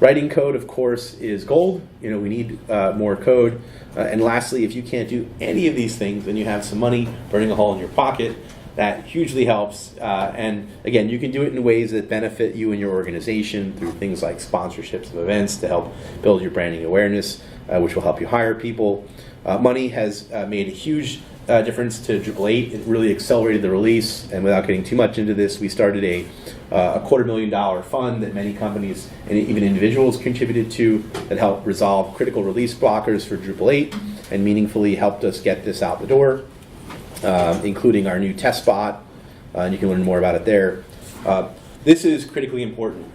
Writing code, of course, is gold. We need more code. And lastly, if you can't do any of these things, then you have some money burning a hole in your pocket. That hugely helps. And again, you can do it in ways that benefit you and your organization through things like sponsorships of events to help build your branding awareness, which will help you hire people. Money has made a huge difference to Drupal 8. It really accelerated the release. And without getting too much into this, we started a $250,000 fund that many companies and even individuals contributed to that helped resolve critical release blockers for Drupal 8 and meaningfully helped us get this out the door. Including our new test bot, and you can learn more about it there. This is critically important.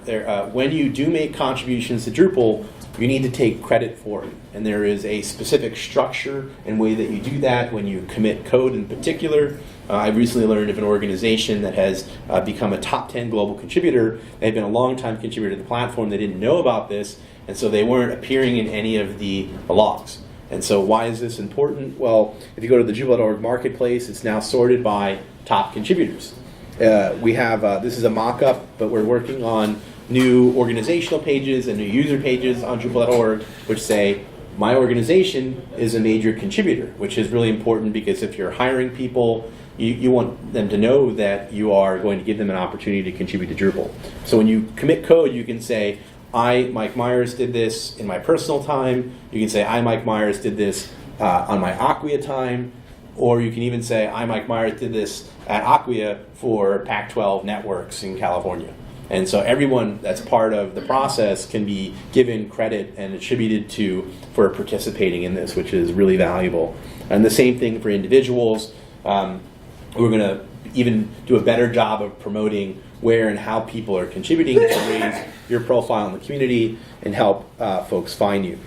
When you do make contributions to Drupal, you need to take credit for it. And there is a specific structure and way that you do that when you commit code in particular. I recently learned of an organization that has become a top 10 global contributor. They've been a long-time contributor to the platform. They didn't know about this, and so they weren't appearing in any of the logs. And so why is this important? Well, if you go to the Drupal.org marketplace, it's now sorted by top contributors. We have, this is a mock-up, but we're working on new organizational pages and new user pages on Drupal.org, which say, my organization is a major contributor, which is really important because if you're hiring people, you want them to know that you are going to give them an opportunity to contribute to Drupal. So when you commit code, you can say, I, Mike Meyers, did this in my personal time. You can say, I, Mike Meyers, did this on my Acquia time. Or you can even say, I, Mike Meyers, did this at Acquia for Pac-12 networks in California. And so everyone that's part of the process can be given credit and attributed to for participating in this, which is really valuable. And the same thing for individuals. We're going to even do a better job of promoting where and how people are contributing to raise your profile in the community and help folks find you.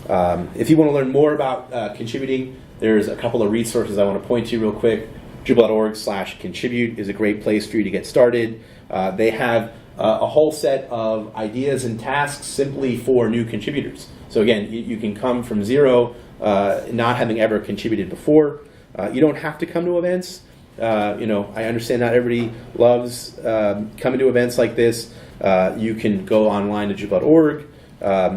If you want to learn more about contributing, there's a couple of resources I want to point to real quick. Drupal.org/contribute is a great place for you to get started. They have a whole set of ideas and tasks simply for new contributors. So again, you can come from zero, not having ever contributed before. You don't have to come to events. I understand not everybody loves coming to events like this. You can go online to Drupal.org.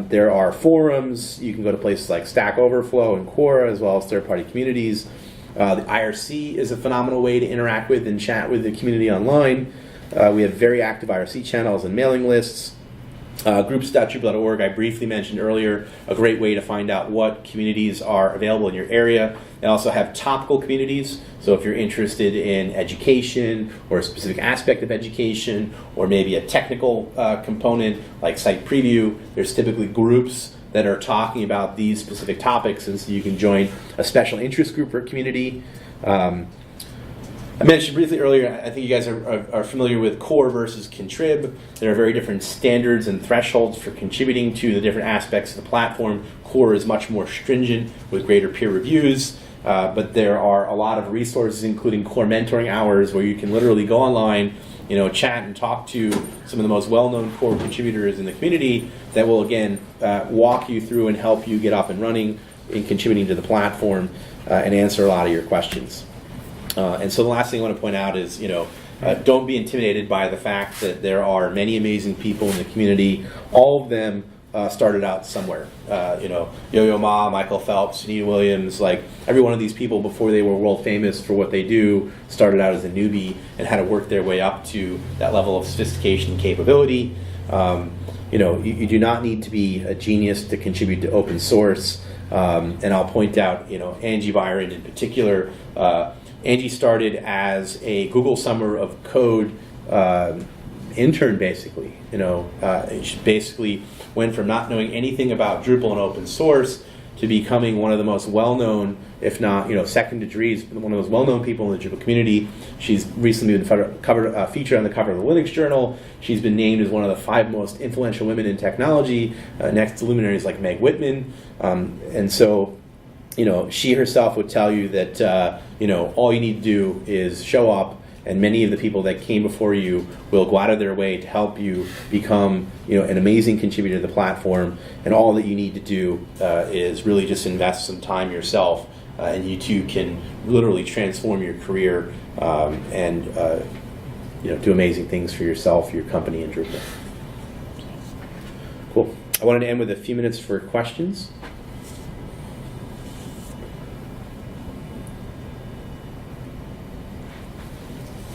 There are forums. You can go to places like Stack Overflow and Quora, as well as third-party communities. The IRC is a phenomenal way to interact with and chat with the community online. We have very active IRC channels and mailing lists. Groups.Drupal.org, I briefly mentioned earlier, a great way to find out what communities are available in your area. They also have topical communities, so if you're interested in education or a specific aspect of education or maybe a technical component like site preview, there's typically groups that are talking about these specific topics, and so you can join a special interest group or community. I mentioned briefly earlier, I think you guys are familiar with core versus contrib. There are very different standards and thresholds for contributing to the different aspects of the platform. Core is much more stringent with greater peer reviews, but there are a lot of resources, including core mentoring hours, where you can literally go online, chat and talk to some of the most well-known core contributors in the community that will, again, walk you through and help you get up and running in contributing to the platform and answer a lot of your questions. And so the last thing I want to point out is, don't be intimidated by the fact that there are many amazing people in the community. All of them started out somewhere. Yo-Yo Ma, Michael Phelps, Sunita Williams, like every one of these people before they were world famous for what they do started out as a newbie and had to work their way up to that level of sophistication and capability. You do not need to be a genius to contribute to open source. And I'll point out, Angie Byron in particular. Angie started as a Google Summer of Code intern, basically. She basically went from not knowing anything about Drupal and open source to becoming one of the most well-known, if not, second to Dries, one of the most well-known people in the Drupal community. She's recently been featured on the cover of the Linux Journal. She's been named as one of the 5 most influential women in technology, next to luminaries like Meg Whitman. And so, she herself would tell you that, all you need to do is show up, and many of the people that came before you will go out of their way to help you become, an amazing contributor to the platform. And all that you need to do is really just invest some time yourself, and you too can literally transform your career and do amazing things for yourself, your company, and Drupal. Cool. I wanted to end with a few minutes for questions.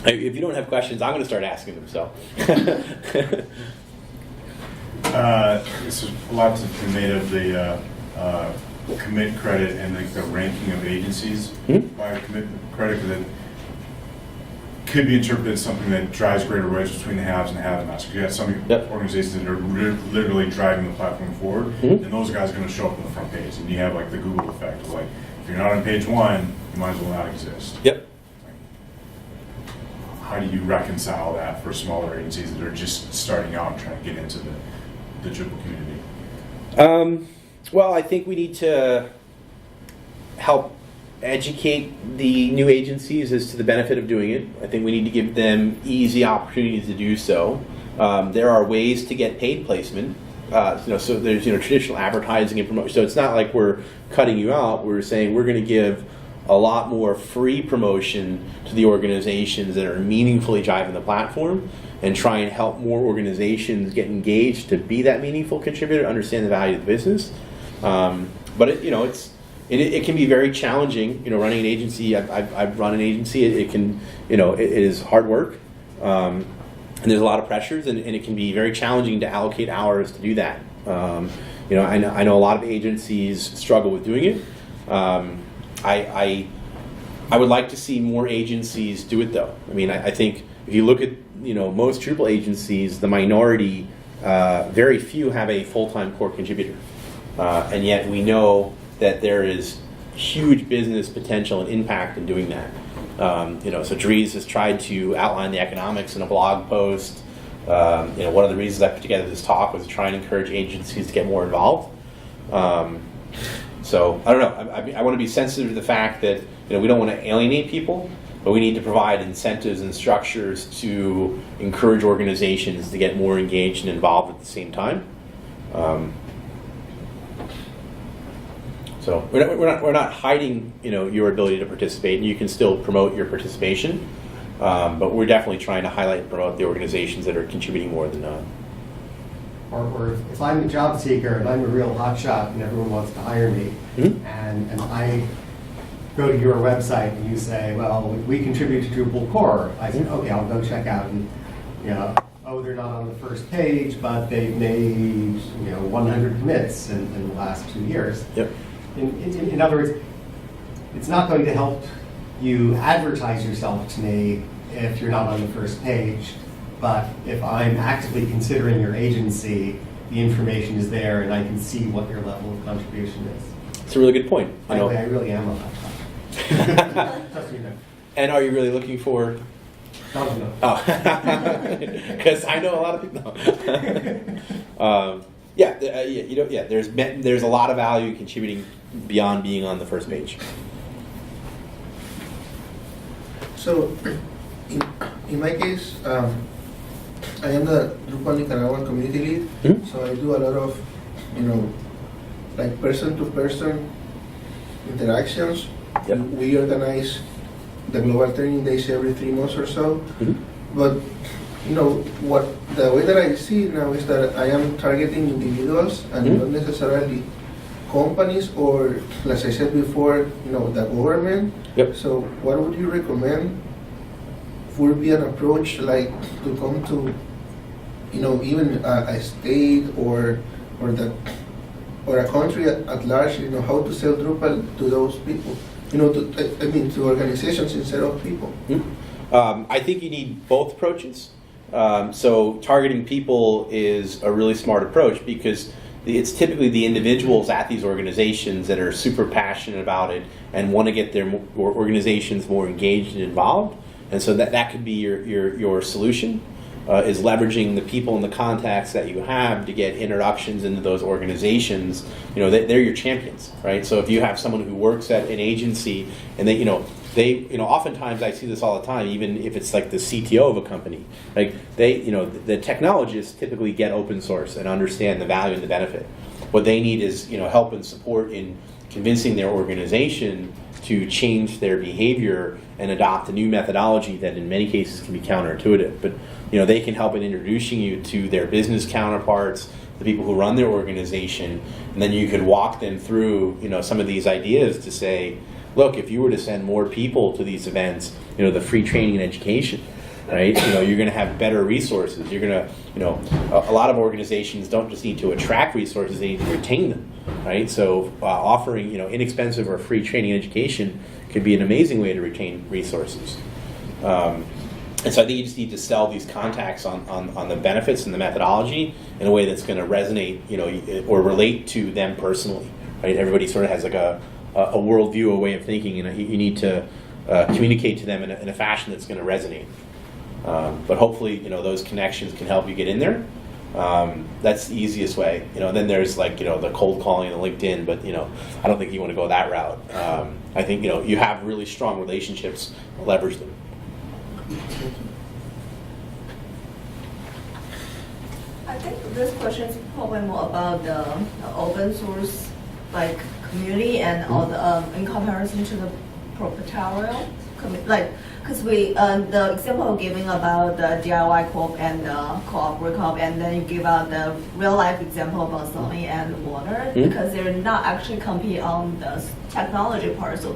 If you don't have questions, I'm going to start asking them. So,
there's a lot to be made of the commit credit and the ranking of agencies by commit credit, because it could be interpreted as something that drives greater wedge between the haves and the have-nots. You have some organizations that are literally driving the platform forward, and those guys are going to show up on the front page. And you have like the Google effect of if you're not on page 1, you might as well not exist.
Yep.
how do you reconcile that for smaller agencies that are just starting out and trying to get into the Drupal community?
Well, I think we need to help educate the new agencies as to the benefit of doing it. I think we need to give them easy opportunities to do so. There are ways to get paid placement. So there's traditional advertising and promotion. So it's not like we're cutting you out. We're saying we're going to give a lot more free promotion to the organizations that are meaningfully driving the platform, and try and help more organizations get engaged to be that meaningful contributor, understand the value of the business. But it can be very challenging. Running an agency. I've run an agency. It can it is hard work. And there's a lot of pressures, and it can be very challenging to allocate hours to do that. I know a lot of agencies struggle with doing it. I would like to see more agencies do it, though. I mean, I think if you look at most Drupal agencies, the minority, very few have a full-time core contributor, and yet we know that there is huge business potential and impact in doing that. So Dries has tried to outline the economics in a blog post. One of the reasons I put together this talk was to try and encourage agencies to get more involved. So I don't know. I want to be sensitive to the fact that we don't want to alienate people, but we need to provide incentives and structures to encourage organizations to get more engaged and involved at the same time. So we're not hiding your ability to participate, and you can still promote your participation. But we're definitely trying to highlight and promote the organizations that are contributing more than not.
Or if I'm a job seeker and I'm a real hotshot and everyone wants to hire me, and I go to your website and you say, well, we contribute to Drupal core, I say, okay, I'll go check out, and they're not on the first page, but they've made 100 commits in the last 2 years.
Yep.
In other words, it's not going to help you advertise yourself to me if you're not on the first page. But if I'm actively considering your agency, the information is there, and I can see what your level of contribution is.
It's a really good point.
By the way, I really am a hotshot. Just so you know.
And are you really looking for?
No.
Oh, because I know a lot of people. There's a lot of value contributing beyond being on the first page.
So, in my case, I am the Drupal Nicaraguan community lead.
Mm-hmm.
So I do a lot of, like person-to-person interactions.
Yep.
We organize the global training days every 3 months or so.
Mm-hmm.
But the way that I see it now is that I am targeting individuals and not necessarily companies or, as I said before, the government.
Yep.
So what would you recommend would be an approach like to come to, even a state or a country at large, how to sell Drupal to those people, to organizations instead of people?
Mm-hmm. I think you need both approaches. So targeting people is a really smart approach because it's typically the individuals at these organizations that are super passionate about it and want to get their organizations more engaged and involved. And so that could be your solution, is leveraging the people and the contacts that you have to get introductions into those organizations. They're your champions, right? So if you have someone who works at an agency and they oftentimes I see this all the time, even if it's like the CTO of a company, like the technologists typically get open source and understand the value and the benefit. What they need is, help and support in convincing their organization to change their behavior and adopt a new methodology that in many cases can be counterintuitive. But they can help in introducing you to their business counterparts, the people who run their organization, and then you could walk them through some of these ideas to say, look, if you were to send more people to these events, the free training and education, right? You're going to have better resources. You're going to, a lot of organizations don't just need to attract resources; they need to retain them, right? So offering, inexpensive or free training and education could be an amazing way to retain resources. And so I think you just need to sell these contacts on the benefits and the methodology in a way that's going to resonate, or relate to them personally, right? Everybody sort of has like a worldview, a way of thinking, and you need to communicate to them in a fashion that's going to resonate. But hopefully, those connections can help you get in there. That's the easiest way. Then there's like, the cold calling and the LinkedIn, but, I don't think you want to go that route. I think, you have really strong relationships, leverage them.
I think this question is probably more about the open source like community and all the in comparison to the proprietarial because the example giving about the DIY co-op and the co-op co-op, and then you give out the real life example about Sony and Warner because they're not actually compete on the technology part, so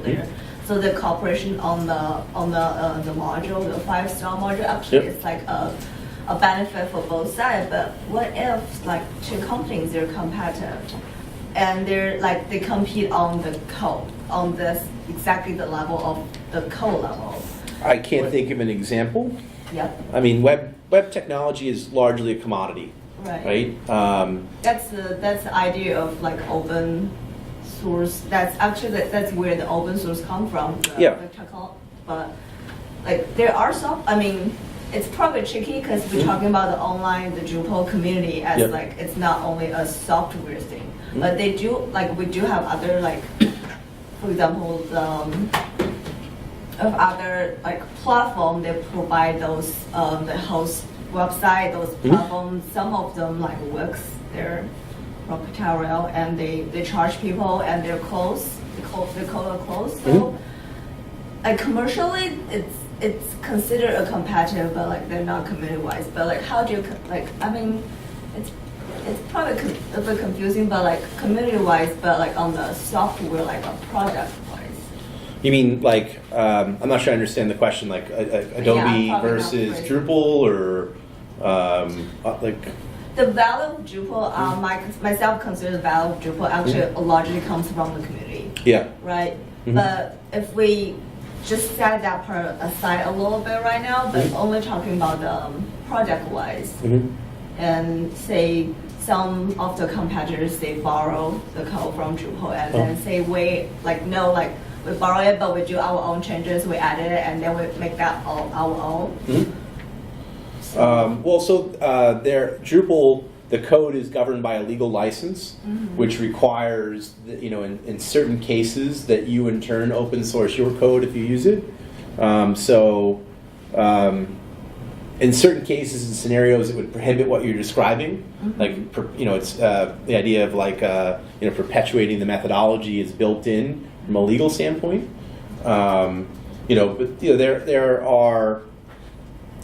so the cooperation on the module, the Fivestar module, actually it's like a benefit for both sides. But what if like two companies they're competitive and they compete on the code, on this exactly the level of the code level?
I can't think of an example.
Yep.
I mean, web technology is largely a commodity, right?
That's the idea of like open source. That's where the open source come from. But like there are some. I mean, it's probably tricky because we're talking about the online, the Drupal community as like it's not only a software thing, but they do we do have other like, for example, of other like platform that provide those the host website, those platforms. Some of them like Wix, they're proprietarial and they charge people and they're closed. The code are closed. So like commercially, it's considered a competitive, but like they're not community wise. But like how do you I mean, it's probably a bit confusing, but like community wise, but like on the software like a product.
You mean like, I'm not sure I understand the question, like Adobe versus Drupal or like?
The value of Drupal, myself consider the value of Drupal actually largely comes from the community. Yeah. Right? But if we just set that part aside a little bit right now, but only talking about the project-wise, and say some of the competitors, they borrow the code from Drupal and then say we borrow it, but we do our own changes, we add it, and then we make that all our own.
Drupal, the code is governed by a legal license, which requires, in certain cases that you in turn open source your code if you use it. In certain cases and scenarios, it would prohibit what you're describing. It's the idea of perpetuating the methodology is built in from a legal standpoint.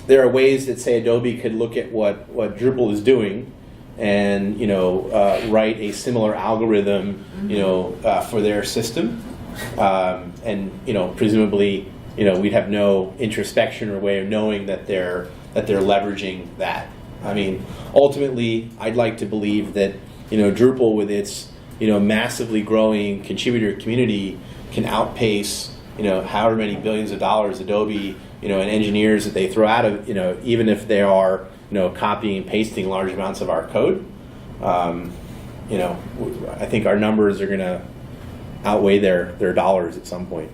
There are ways that say Adobe could look at what Drupal is doing and write a similar algorithm for their system, and presumably we'd have no introspection or way of knowing that they're leveraging that. I mean, ultimately, I'd like to believe that Drupal with its massively growing contributor community can outpace however many billions of dollars Adobe and engineers that they throw out of even if they are copying and pasting large amounts of our code. I think our numbers are going to outweigh their dollars at some point.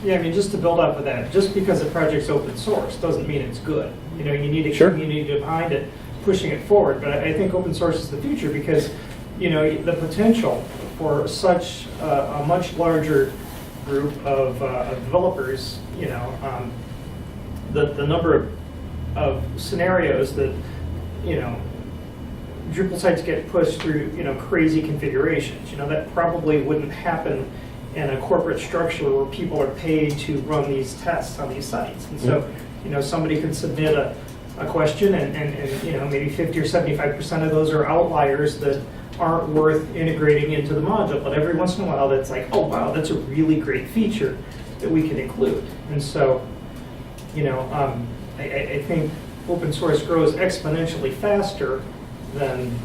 Yeah, I mean, just to build off of that, just because a project's open source doesn't mean it's good. You need a community behind it, pushing it forward. But I think open source is the future because, the potential for such a much larger group of developers, the number of scenarios that, Drupal sites get pushed through, crazy configurations. That probably wouldn't happen in a corporate structure where people are paid to run these tests on these sites. And so, somebody can submit a question and maybe 50 or 75% of those are outliers that aren't worth integrating into the module. But every once in a while, that's like, oh, wow, that's a really great feature that we can include. And so, I think open source grows exponentially faster than,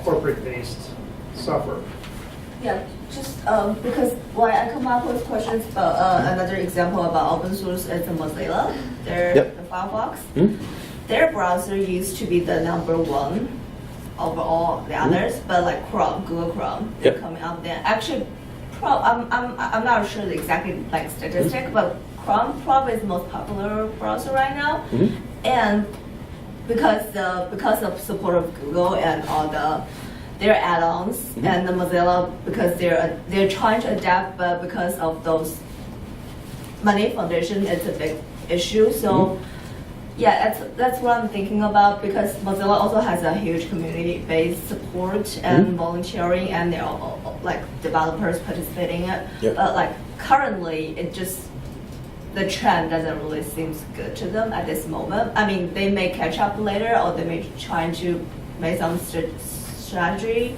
corporate-based software.
Yeah, just because why I come up with questions about another example about open source is the Mozilla, the Firefox. Their browser used to be the number one over all the others, but like Chrome, Google Chrome, they're coming up there. Actually, I'm not sure the exact like statistic, but Chrome probably is the most popular browser right now, and because of support of Google and all their add-ons and the Mozilla, because they're trying to adapt, but because of those money foundation, it's a big issue. So yeah, that's what I'm thinking about, because Mozilla also has a huge community-based support and volunteering, and they're all like developers participating in it. But like currently, the trend doesn't really seem good to them at this moment. I mean, they may catch up later, or they may try to make some strategy,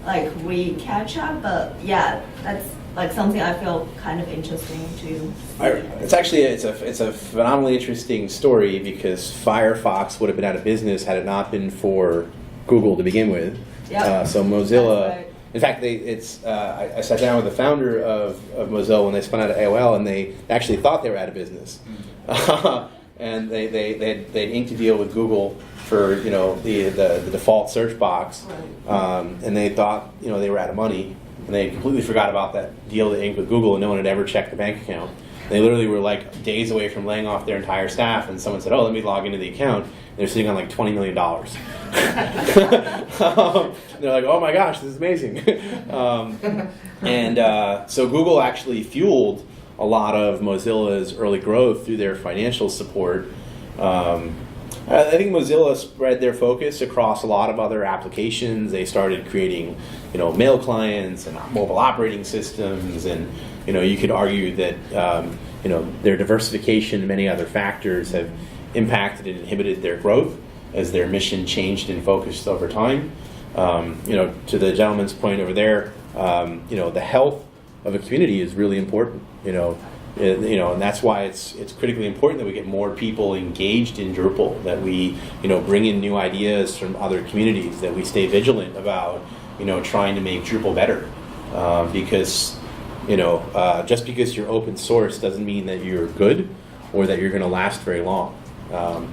like catch up. But yeah, that's like something I feel kind of interesting too.
It's a phenomenally interesting story, because Firefox would have been out of business had it not been for Google to begin with. So Mozilla, in fact, I sat down with the founder of Mozilla when they spun out of AOL, and they actually thought they were out of business, and they'd inked a deal with Google for the default search box, and they thought they were out of money. And they completely forgot about that deal they inked with Google, and no one had ever checked the bank account. They literally were like days away from laying off their entire staff, and someone said, "Oh, let me log into the account." And they're sitting on like $20 million. They're like, "Oh my gosh, this is amazing!" So Google actually fueled a lot of Mozilla's early growth through their financial support. I think Mozilla spread their focus across a lot of other applications. They started creating, mail clients and mobile operating systems, and you could argue that their diversification and many other factors have impacted and inhibited their growth as their mission changed and focused over time. To the gentleman's point over there, the health of a community is really important. And that's why it's critically important that we get more people engaged in Drupal, that we bring in new ideas from other communities, that we stay vigilant about trying to make Drupal better, because just because you're open source doesn't mean that you're good or that you're going to last very long.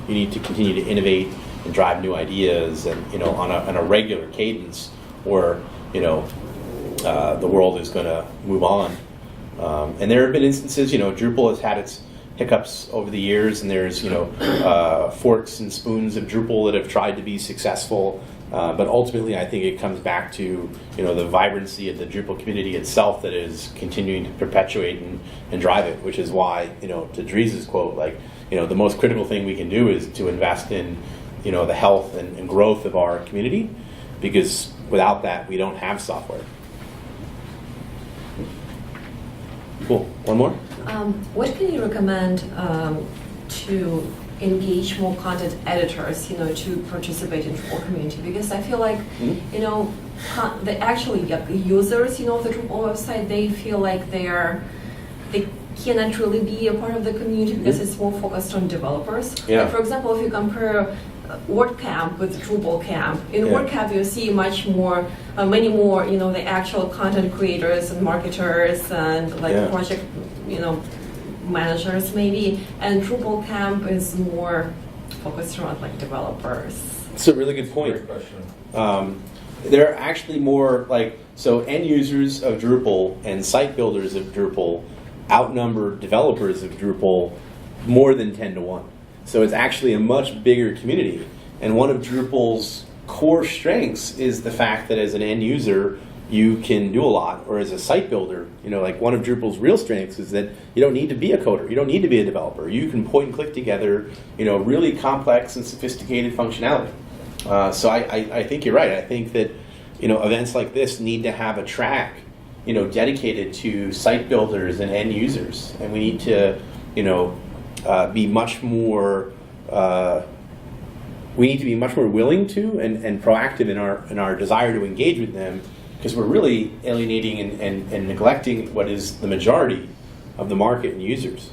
You need to continue to innovate and drive new ideas, and on a regular cadence, or the world is going to move on. And there have been instances, Drupal has had its hiccups over the years, and there's, forks and spoons of Drupal that have tried to be successful. But ultimately, I think it comes back to, the vibrancy of the Drupal community itself that is continuing to perpetuate and drive it, which is why, to Dries' quote, the most critical thing we can do is to invest in, the health and growth of our community, because without that, we don't have software. Cool. One more?
What can you recommend to engage more content editors, to participate in Drupal community? Because I feel like, the actually users, of the Drupal website, they feel like they cannot really be a part of the community because it's more focused on developers.
Yeah.
Like, for example, if you compare WordCamp with Drupal Camp. In WordCamp, you see many more, the actual content creators and marketers and project, managers maybe. And Drupal Camp is more focused around developers.
That's a really good point.
Great question.
There are actually more end users of Drupal and site builders of Drupal outnumber developers of Drupal more than 10 to 1. So it's actually a much bigger community. And one of Drupal's core strengths is the fact that as an end user, you can do a lot, or as a site builder, one of Drupal's real strengths is that you don't need to be a coder, you don't need to be a developer. You can point and click together, really complex and sophisticated functionality. So I think you're right. I think that, events like this need to have a track, dedicated to site builders and end users, and we need to, be much more. We need to be much more willing to and proactive in our desire to engage with them, because we're really alienating and neglecting what is the majority of the market and users.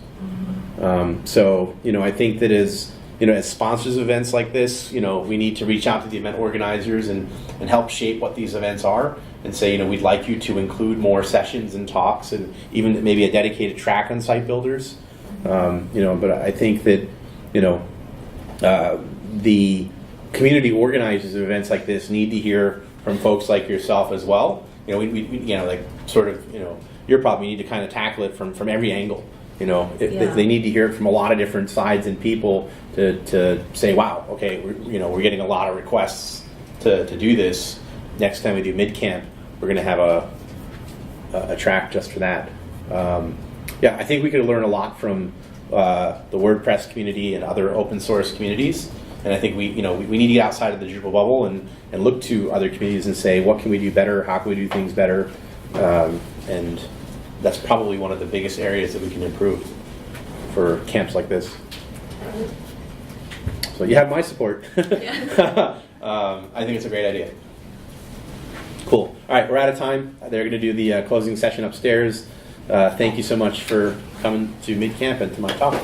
So I think that as sponsors of events like this, we need to reach out to the event organizers and help shape what these events are, and say, we'd like you to include more sessions and talks, and even maybe a dedicated track on site builders. But I think that the community organizers of events like this need to hear from folks like yourself as well. We sort of, your problem. You need to kind of tackle it from every angle. If
Yeah.
they need to hear it from a lot of different sides and people to say, wow, okay, we're getting a lot of requests to do this. Next time we do MidCamp, we're going to have a track just for that. I think we could learn a lot from the WordPress community and other open source communities. And I think we need to get outside of the Drupal bubble and look to other communities and say, what can we do better? How can we do things better? And that's probably one of the biggest areas that we can improve for camps like this. So you have my support. I think it's a great idea. Cool. All right, we're out of time. They're going to do the closing session upstairs. Thank you so much for coming to MidCamp and to my talk.